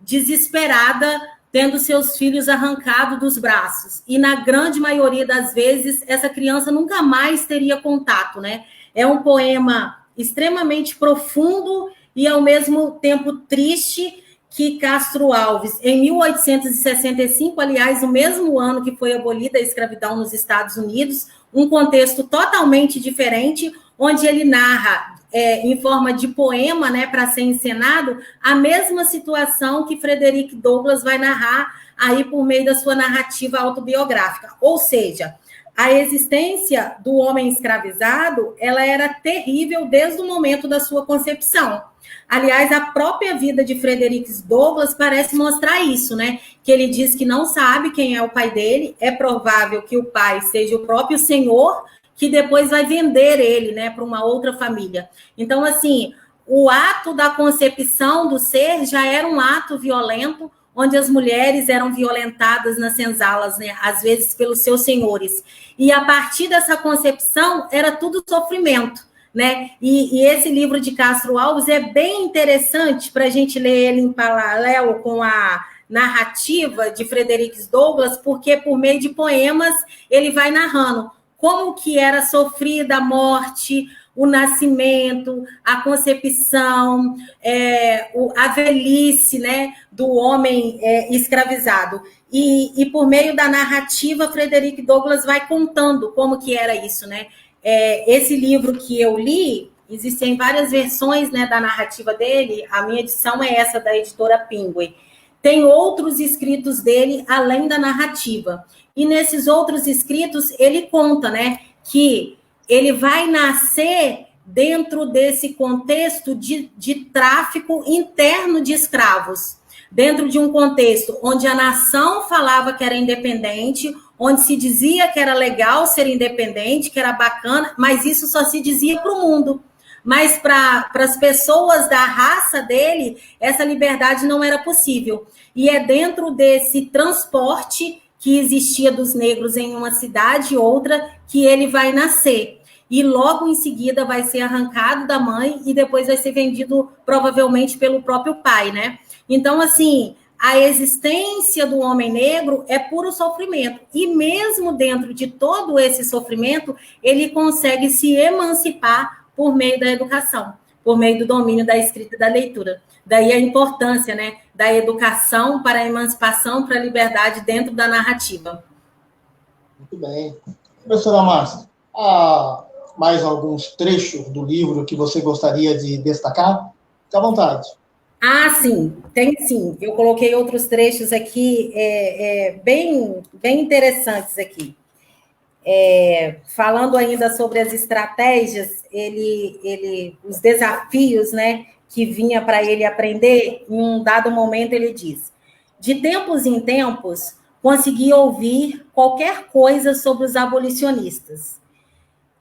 desesperada, tendo seus filhos arrancados dos braços. E na grande maioria das vezes, essa criança nunca mais teria contato, né? É um poema extremamente profundo e, ao mesmo tempo, triste, que Castro Alves, em 1865, aliás, o mesmo ano que foi abolida a escravidão nos Estados Unidos, um contexto totalmente diferente, onde ele narra, em forma de poema, né, para ser encenado, a mesma situação que Frederick Douglass vai narrar aí por meio da sua narrativa autobiográfica. Ou seja, a existência do homem escravizado, ela era terrível desde o momento da sua concepção. Aliás, a própria vida de Frederick Douglass parece mostrar isso, né? Que ele diz que não sabe quem é o pai dele, é provável que o pai seja o próprio senhor, que depois vai vender ele, né, para uma outra família. Então, assim, o ato da concepção do ser já era um ato violento, onde as mulheres eram violentadas nas senzalas, né, às vezes pelos seus senhores. E a partir dessa concepção, era tudo sofrimento, né? E esse livro de Castro Alves é bem interessante para a gente ler ele em paralelo com a narrativa de Frederick Douglass, porque por meio de poemas ele vai narrando como que era sofrida a morte, o nascimento, a concepção, a velhice, né, do homem escravizado. E por meio da narrativa, Frederick Douglass vai contando como que era isso, né? Esse livro que eu li, existem várias versões, né, da narrativa dele, a minha edição é essa, da editora Penguin. Tem outros escritos dele, além da narrativa. E nesses outros escritos, ele conta, né, que ele vai nascer dentro desse contexto de tráfico interno de escravos, dentro de um contexto onde a nação falava que era independente, onde se dizia que era legal ser independente, que era bacana, mas isso só se dizia para o mundo. Mas para as pessoas da raça dele, essa liberdade não era possível. E é dentro desse transporte que existia dos negros em uma cidade e outra que ele vai nascer. E logo em seguida vai ser arrancado da mãe e depois vai ser vendido provavelmente pelo próprio pai, né? Então, assim, a existência do homem negro é puro sofrimento. E mesmo dentro de todo esse sofrimento, ele consegue se emancipar por meio da educação, por meio do domínio da escrita e da leitura. Daí a importância, né, da educação para a emancipação, para a liberdade dentro da narrativa. Muito bem. Professora Márcia, há mais alguns trechos do livro que você gostaria de destacar? Fique à vontade. Ah, sim, tem sim. Eu coloquei outros trechos aqui bem interessantes aqui. Falando ainda sobre as estratégias, os desafios, né, que vinha para ele aprender, em um dado momento ele diz: de tempos em tempos, consegui ouvir qualquer coisa sobre os abolicionistas.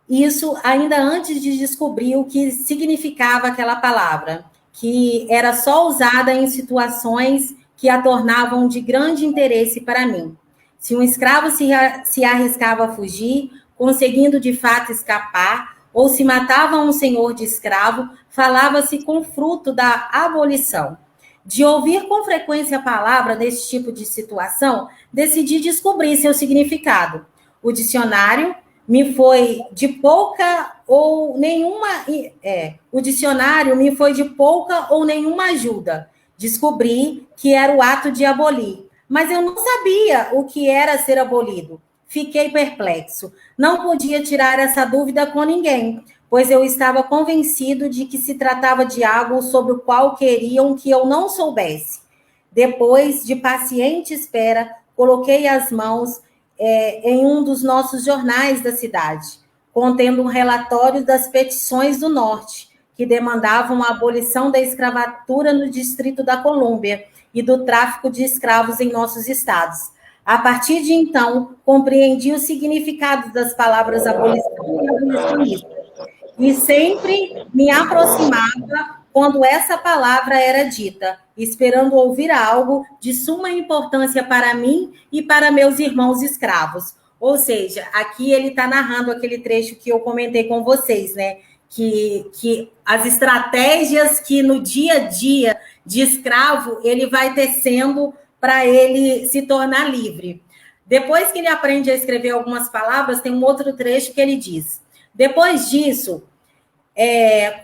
Isso ainda antes de descobrir o que significava aquela palavra, que era só usada em situações que a tornavam de grande interesse para mim. Se um escravo se arriscava a fugir, conseguindo de fato escapar, ou se matava um senhor de escravo, falava-se com fruto da abolição. De ouvir com frequência a palavra nesse tipo de situação, decidi descobrir seu significado. O dicionário me foi de pouca ou nenhuma ajuda. Descobri que era o ato de abolir, mas eu não sabia o que era ser abolido. Fiquei perplexo. Não podia tirar essa dúvida com ninguém, pois eu estava convencido de que se tratava de algo sobre o qual queriam que eu não soubesse. Depois de paciente espera, coloquei as mãos em um dos nossos jornais da cidade, contendo um relatório das petições do Norte, que demandavam a abolição da escravatura no Distrito da Colômbia e do tráfico de escravos em nossos estados. A partir de então, compreendi o significado das palavras abolição e abolicionista. e sempre me aproximava quando essa palavra era dita, esperando ouvir algo de suma importância para mim e para meus irmãos escravos. Ou seja, aqui ele está narrando aquele trecho que eu comentei com vocês, né? Que as estratégias que no dia a dia de escravo ele vai tecendo para ele se tornar livre. Depois que ele aprende a escrever algumas palavras, tem um outro trecho que ele diz: depois disso,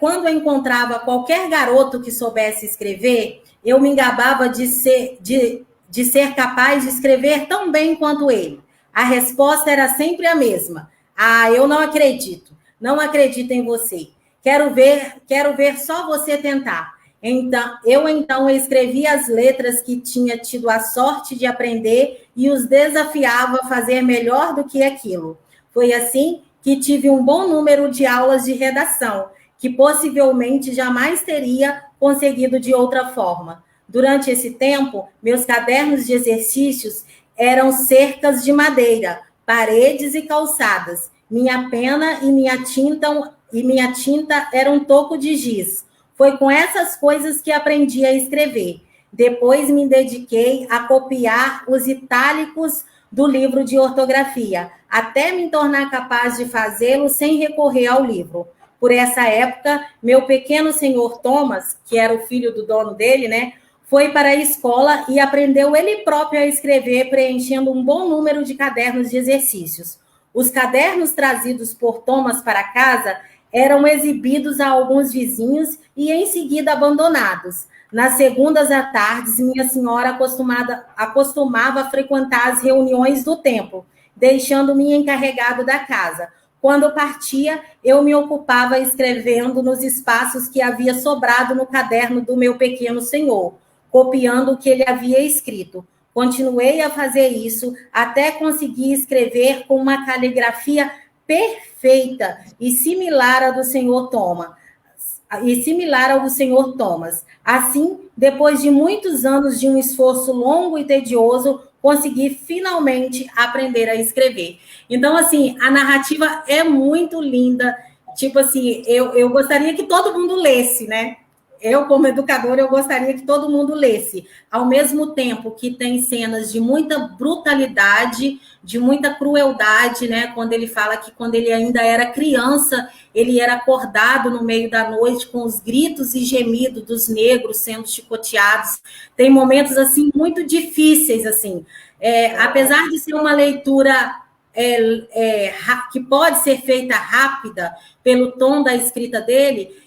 quando eu encontrava qualquer garoto que soubesse escrever, eu me gabava de ser capaz de escrever tão bem quanto ele. A resposta era sempre a mesma: ah, eu não acredito. Não acredito em você. Quero ver só você tentar. Então, eu escrevi as letras que tinha tido a sorte de aprender e os desafiava a fazer melhor do que aquilo. Foi assim que tive um bom número de aulas de redação, que possivelmente jamais teria conseguido de outra forma. Durante esse tempo, meus cadernos de exercícios eram cercas de madeira, paredes e calçadas. Minha pena e minha tinta era um toco de giz. Foi com essas coisas que aprendi a escrever. Depois me dediquei a copiar os itálicos do livro de ortografia, até me tornar capaz de fazê-lo sem recorrer ao livro. Por essa época, meu pequeno senhor Thomas, que era o filho do dono dele, né, foi para a escola e aprendeu ele próprio a escrever, preenchendo um bom número de cadernos de exercícios. Os cadernos trazidos por Thomas para casa eram exibidos a alguns vizinhos e em seguida abandonados. Nas segundas à tarde, minha senhora acostumava frequentar as reuniões do templo, deixando-me encarregado da casa. Quando partia, eu me ocupava escrevendo nos espaços que havia sobrado no caderno do meu pequeno senhor, copiando o que ele havia escrito. Continuei a fazer isso até conseguir escrever com uma caligrafia perfeita e similar ao do Senhor Thomas. Assim, depois de muitos anos de um esforço longo e tedioso, consegui finalmente aprender a escrever. Então, assim, a narrativa é muito linda. Tipo assim, eu gostaria que todo mundo lesse, né? Eu, como educadora, eu gostaria que todo mundo lesse. Ao mesmo tempo que tem cenas de muita brutalidade, de muita crueldade, né? Quando ele fala que quando ele ainda era criança, ele era acordado no meio da noite com os gritos e gemidos dos negros sendo chicoteados. Tem momentos, assim, muito difíceis, assim. Apesar de ser uma leitura que pode ser feita rápida pelo tom da escrita dele,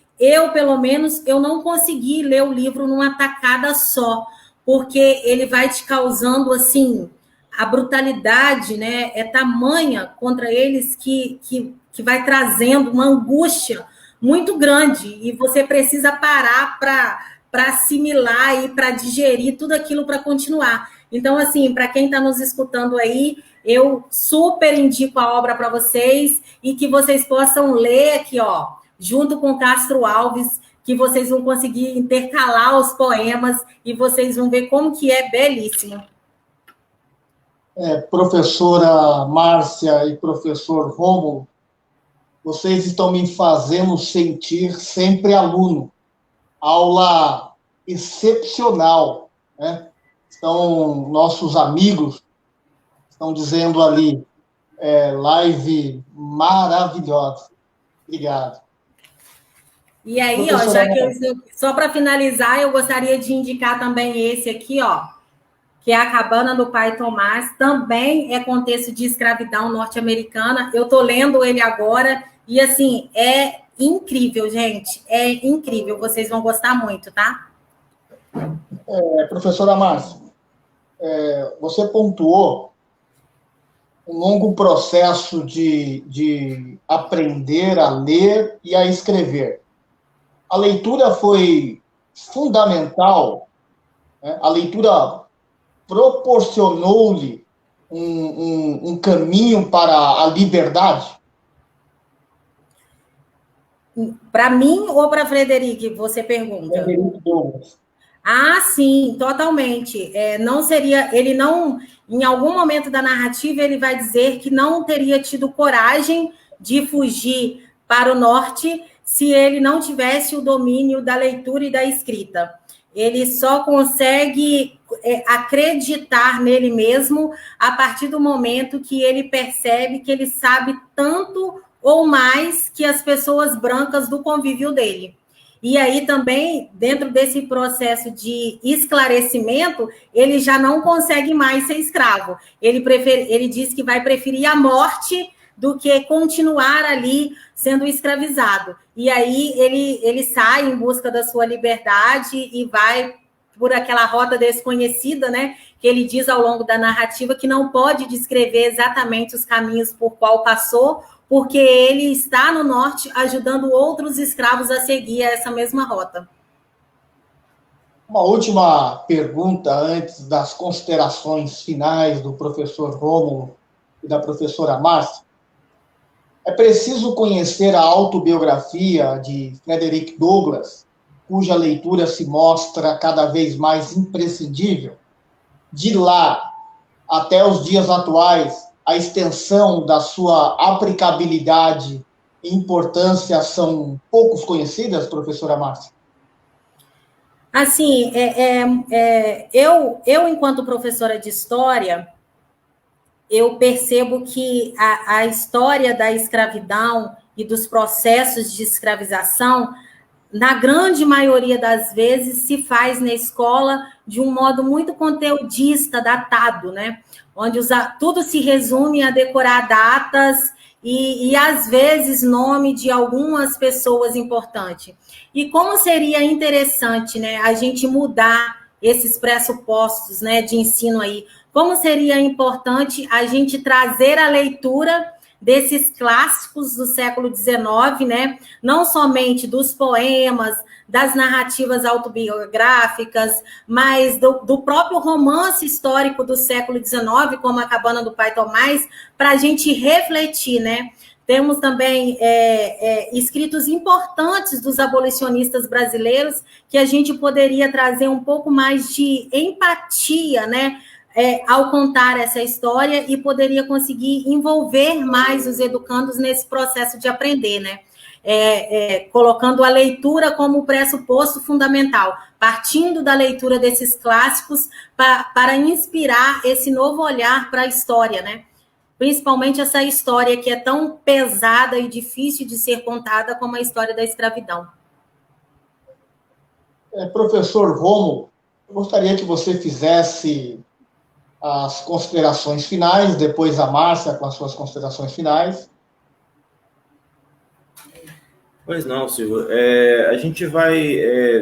pelo menos, eu não consegui ler o livro numa tacada só, porque ele vai te causando, assim, a brutalidade, né, é tamanha contra eles que vai trazendo uma angústia muito grande, e você precisa parar para assimilar e para digerir tudo aquilo para continuar. Então, assim, para quem está nos escutando aí, eu super indico a obra para vocês e que vocês possam ler aqui, ó, junto com Castro Alves, que vocês vão conseguir intercalar os poemas e vocês vão ver como que é belíssimo. Professora Márcia e professor Rômulo, vocês estão me fazendo sentir sempre aluno. Aula excepcional, né? Então, nossos amigos estão dizendo ali, live maravilhosa. Obrigado. E aí, ó, já que só para finalizar, eu gostaria de indicar também esse aqui, ó, que é A Cabana do Pai Tomás, também é contexto de escravidão norte-americana. Eu estou lendo ele agora e, assim, é incrível, gente, é incrível. Vocês vão gostar muito, tá? Professora Márcia, você pontuou um longo processo de aprender a ler e a escrever. A leitura foi fundamental, né? A leitura proporcionou-lhe um caminho para a liberdade? Para mim ou para Frederic, você pergunta? Frederic Douglas. Ah, sim, totalmente. Não seria, ele não, em algum momento da narrativa, ele vai dizer que não teria tido coragem de fugir para o norte se ele não tivesse o domínio da leitura e da escrita. Ele só consegue acreditar nele mesmo a partir do momento que ele percebe que ele sabe tanto ou mais que as pessoas brancas do convívio dele. E aí também, dentro desse processo de esclarecimento, ele já não consegue mais ser escravo. Ele diz que vai preferir a morte do que continuar ali sendo escravizado. E aí ele sai em busca da sua liberdade e vai por aquela rota desconhecida, né? Que ele diz ao longo da narrativa que não pode descrever exatamente os caminhos por qual passou, porque ele está no norte ajudando outros escravos a seguir essa mesma rota. Uma última pergunta antes das considerações finais do professor Rômulo e da professora Márcia. É preciso conhecer a autobiografia de Frederick Douglass, cuja leitura se mostra cada vez mais imprescindível. De lá até os dias atuais, a extensão da sua aplicabilidade e importância são poucos conhecidas, professora Márcia? Assim, eu, enquanto professora de história, eu percebo que a história da escravidão e dos processos de escravização, na grande maioria das vezes, se faz na escola de um modo muito conteudista, datado, né? Onde tudo se resume a decorar datas e, às vezes, nome de algumas pessoas importantes. E como seria interessante, né, a gente mudar esses pressupostos, né, de ensino aí. Como seria importante a gente trazer a leitura desses clássicos do século XIX, né? Não somente dos poemas, das narrativas autobiográficas, mas do próprio romance histórico do século XIX, como A Cabana do Pai Tomás, para a gente refletir, né? Temos também escritos importantes dos abolicionistas brasileiros que a gente poderia trazer um pouco mais de empatia, né? Ao contar essa história e poderia conseguir envolver mais os educandos nesse processo de aprender, né? Colocando a leitura como pressuposto fundamental, partindo da leitura desses clássicos para inspirar esse novo olhar para a história, né? Principalmente essa história que é tão pesada e difícil de ser contada como a história da escravidão. Professor Rômulo, eu gostaria que você fizesse as considerações finais, depois a Márcia com as suas considerações finais. Pois não, Silvio. A gente vai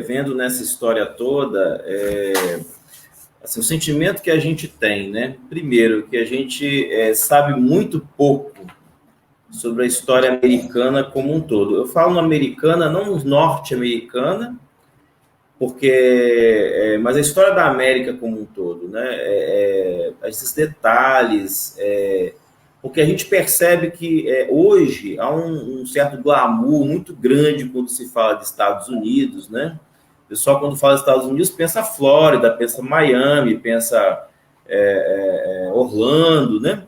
vendo nessa história toda assim, o sentimento que a gente tem, né? Primeiro, que a gente sabe muito pouco sobre a história americana como um todo. Eu falo americana, não norte-americana, mas a história da América como um todo, né? Esses detalhes, porque a gente percebe que hoje há um certo glamour muito grande quando se fala de Estados Unidos, né? O pessoal, quando fala de Estados Unidos, pensa Flórida, pensa Miami, pensa Orlando, né?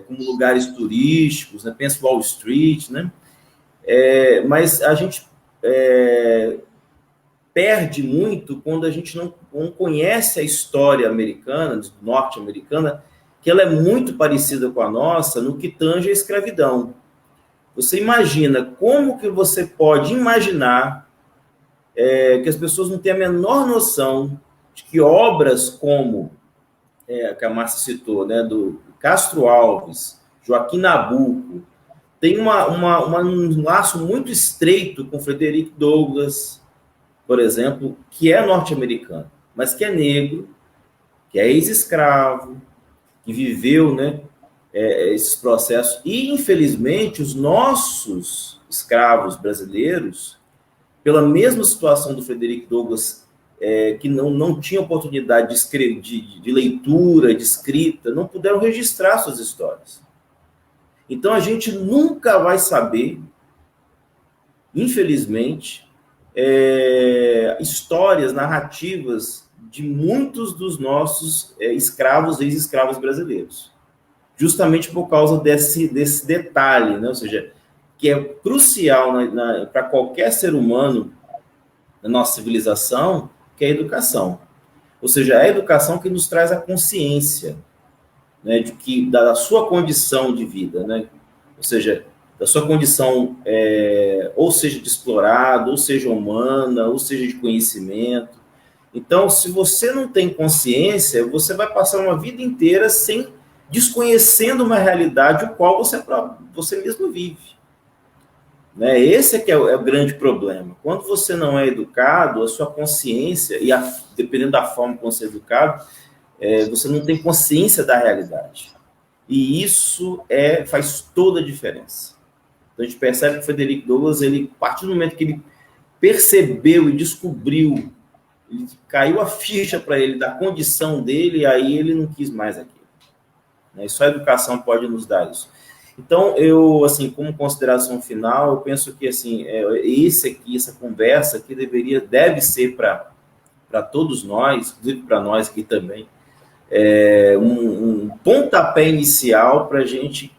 Como lugares turísticos, né? Pensa Wall Street, né? Mas a gente perde muito quando a gente não conhece a história americana, norte-americana, que ela é muito parecida com a nossa no que tange a escravidão. Você imagina como que você pode imaginar que as pessoas não têm a menor noção de que obras como que a Márcia citou, né, do Castro Alves, Joaquim Nabuco, tem um laço muito estreito com Frederick Douglass, por exemplo, que é norte-americano, mas que é negro, que é ex-escravo, que viveu, né, esses processos. E, infelizmente, os nossos escravos brasileiros, pela mesma situação do Frederick Douglass, que não tinha oportunidade de escrever, de leitura, de escrita, não puderam registrar suas histórias. Então, a gente nunca vai saber, infelizmente, histórias, narrativas de muitos dos nossos escravos, ex-escravos brasileiros. Justamente por causa desse detalhe, né? Ou seja, que é crucial para qualquer ser humano na nossa civilização, que é a educação. Ou seja, é a educação que nos traz a consciência, né, da sua condição de vida, né? Ou seja, da sua condição, ou seja de explorado, ou seja humana, ou seja de conhecimento. Então, se você não tem consciência, você vai passar uma vida inteira desconhecendo uma realidade o qual você mesmo vive. Né? Esse é que é o grande problema. Quando você não é educado, a sua consciência, dependendo da forma como você é educado, você não tem consciência da realidade. E isso faz toda a diferença. Então, a gente percebe que o Frederick Douglass, a partir do momento que ele percebeu e descobriu, caiu a ficha para ele da condição dele, aí ele não quis mais aquilo. Né? E só a educação pode nos dar isso. Então, eu, assim, como consideração final, eu penso que, assim, essa conversa aqui deve ser para todos nós, inclusive para nós aqui também, um pontapé inicial para a gente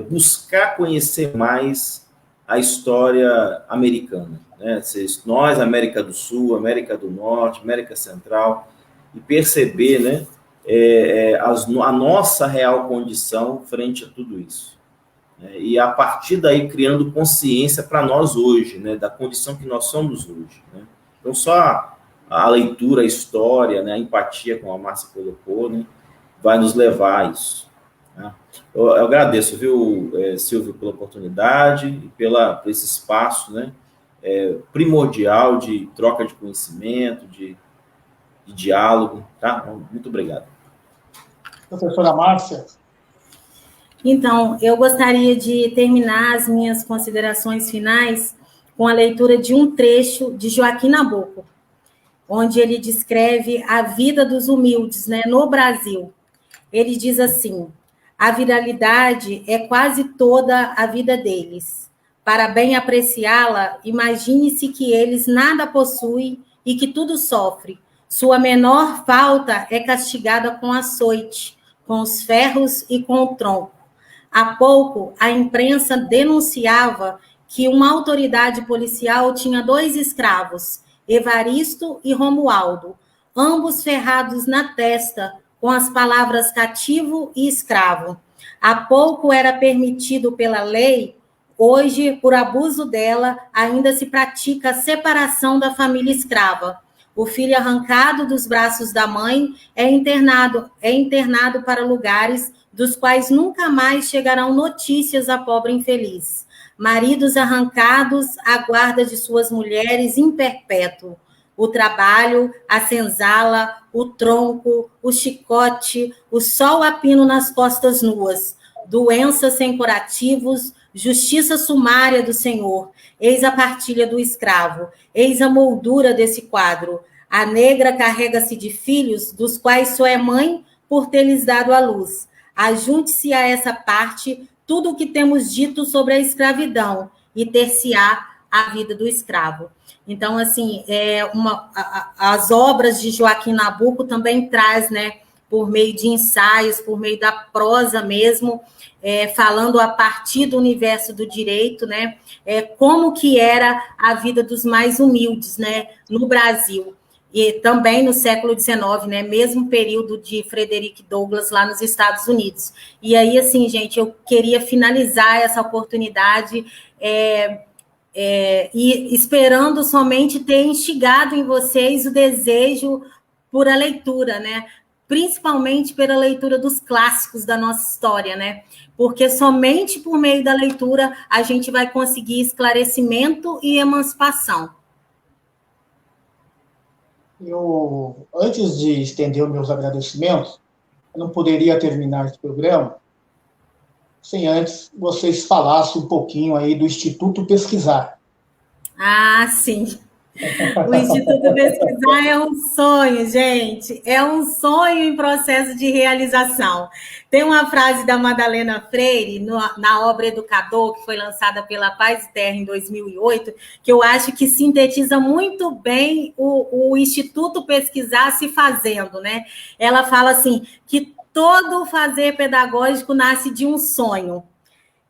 buscar conhecer mais a história americana, né? Nós, América do Sul, América do Norte, América Central, e perceber, né, a nossa real condição frente a tudo isso. Né? E a partir daí criando consciência para nós hoje, né, da condição que nós somos hoje. Né? Então, só a leitura, a história, né, a empatia, como a Márcia colocou, né, vai nos levar a isso. Né? Eu agradeço, viu, Silvio, pela oportunidade e por esse espaço, né, primordial de troca de conhecimento, de diálogo. Tá? Muito obrigado. Professora Márcia. Então, eu gostaria de terminar as minhas considerações finais com a leitura de um trecho de Joaquim Nabuco, onde ele descreve a vida dos humildes, né, no Brasil. Ele diz assim: a viralidade é quase toda a vida deles. Para bem apreciá-la, imagine-se que eles nada possuem e que tudo sofre. Sua menor falta é castigada com açoite, com os ferros e com o tronco. Há pouco, a imprensa denunciava que uma autoridade policial tinha 2 escravos, Evaristo e Romualdo, ambos ferrados na testa com as palavras cativo e escravo. Há pouco era permitido pela lei, hoje, por abuso dela, ainda se pratica a separação da família escrava. O filho arrancado dos braços da mãe é internado para lugares dos quais nunca mais chegarão notícias à pobre infeliz. Maridos arrancados à guarda de suas mulheres em perpétuo. O trabalho, a senzala, o tronco, o chicote, o sol a pino nas costas nuas, doenças sem curativos, justiça sumária do Senhor, eis a partilha do escravo, eis a moldura desse quadro. A negra carrega-se de filhos, dos quais só é mãe por ter-lhes dado a luz. Ajunte-se a essa parte tudo o que temos dito sobre a escravidão e ter-se-á a vida do escravo. Então, assim, as obras de Joaquim Nabuco também traz, né, por meio de ensaios, por meio da prosa mesmo, falando a partir do universo do direito, né, como que era a vida dos mais humildes, né, no Brasil. E também no século XIX, né, mesmo período de Frederick Douglass lá nos Estados Unidos. E aí, assim, gente, eu queria finalizar essa oportunidade e esperando somente ter instigado em vocês o desejo por a leitura, né? Principalmente pela leitura dos clássicos da nossa história, né? Porque somente por meio da leitura a gente vai conseguir esclarecimento e emancipação. Antes de estender os meus agradecimentos, eu não poderia terminar esse programa sem antes vocês falassem um pouquinho aí do Instituto Pesquisar. Ah, sim. O Instituto Pesquisar é um sonho, gente. É um sonho em processo de realização. Tem uma frase da Madalena Freire, na obra Educador, que foi lançada pela Paz e Terra em 2008, que eu acho que sintetiza muito bem o Instituto Pesquisar se fazendo, né? Ela fala assim, que todo fazer pedagógico nasce de um sonho,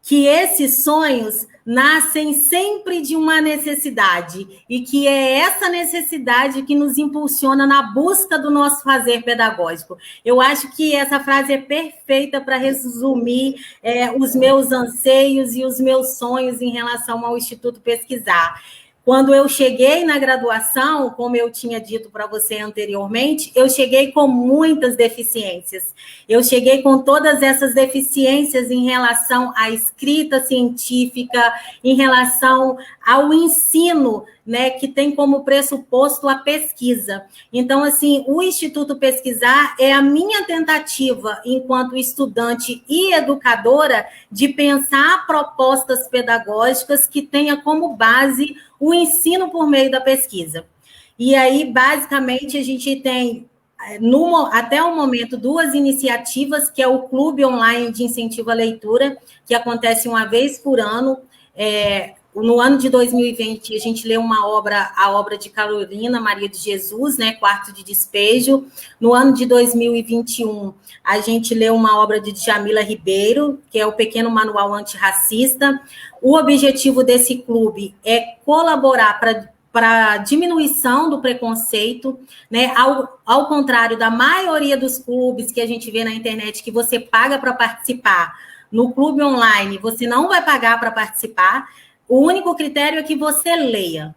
que esses sonhos nascem sempre de uma necessidade, e que é essa necessidade que nos impulsiona na busca do nosso fazer pedagógico. Eu acho que essa frase é perfeita para resumir os meus anseios e os meus sonhos em relação ao Instituto Pesquisar. Quando eu cheguei na graduação, como eu tinha dito para você anteriormente, eu cheguei com muitas deficiências. Eu cheguei com todas essas deficiências em relação à escrita científica, em relação ao ensino, né, que tem como pressuposto a pesquisa. Então, assim, o Instituto Pesquisar é a minha tentativa, enquanto estudante e educadora, de pensar propostas pedagógicas que tenha como base o ensino por meio da pesquisa. E aí, basicamente, a gente tem, até o momento, 2 iniciativas, que é o Clube Online de Incentivo à Leitura, que acontece uma vez por ano. No ano de 2020, a gente leu a obra de Carolina Maria de Jesus, né, Quarto de Despejo. No ano de 2021, a gente leu uma obra de Djamila Ribeiro, que é o Pequeno Manual Antirracista. O objetivo desse clube é colaborar para a diminuição do preconceito, né? Ao contrário da maioria dos clubes que a gente vê na internet, que você paga para participar. No clube online, você não vai pagar para participar. O único critério é que você leia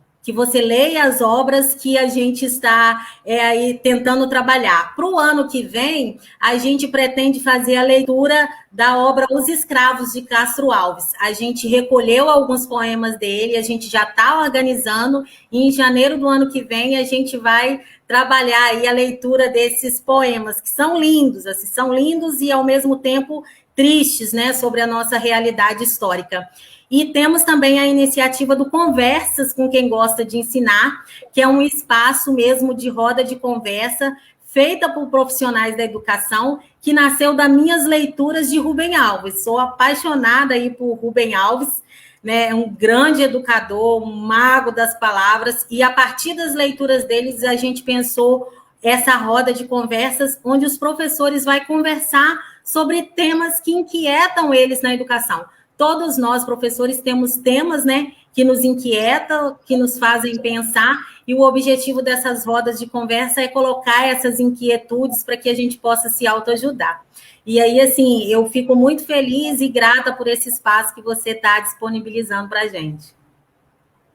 as obras que a gente está aí tentando trabalhar. Para o ano que vem, a gente pretende fazer a leitura da obra Os Escravos, de Castro Alves. A gente recolheu alguns poemas dele, a gente já está organizando, e em janeiro do ano que vem a gente vai trabalhar aí a leitura desses poemas, que são lindos, assim, são lindos e, ao mesmo tempo, tristes, né, sobre a nossa realidade histórica. E temos também a iniciativa do Conversas com Quem Gosta de Ensinar, que é um espaço mesmo de roda de conversa, feita por profissionais da educação, que nasceu das minhas leituras de Rubem Alves. Sou apaixonada aí por Rubem Alves, né, um grande educador, um mago das palavras, e a partir das leituras deles a gente pensou essa roda de conversas, onde os professores vão conversar sobre temas que inquietam eles na educação. Todos nós, professores, temos temas, né, que nos inquietam, que nos fazem pensar, e o objetivo dessas rodas de conversa é colocar essas inquietudes para que a gente possa se autoajudar. E aí, assim, eu fico muito feliz e grata por esse espaço que você está disponibilizando para a gente.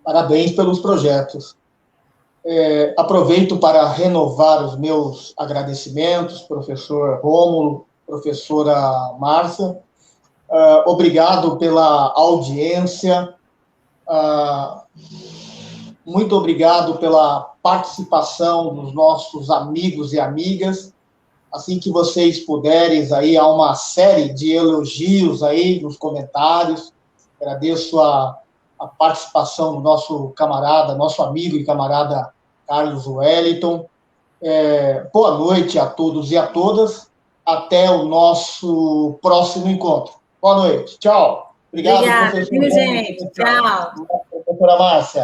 Parabéns pelos projetos. Aproveito para renovar os meus agradecimentos, professor Rômulo, professora Márcia. Obrigado pela audiência, muito obrigado pela participação dos nossos amigos e amigas. Assim que vocês puderem, aí há uma série de elogios aí nos comentários. Agradeço a participação do nosso camarada, nosso amigo e camarada Carlos Wellington. Boa noite a todos e a todas. Até o nosso próximo encontro. Boa noite. Tchau. Obrigado, Obrigada, professor. Gente. Tchau. Professora Márcia.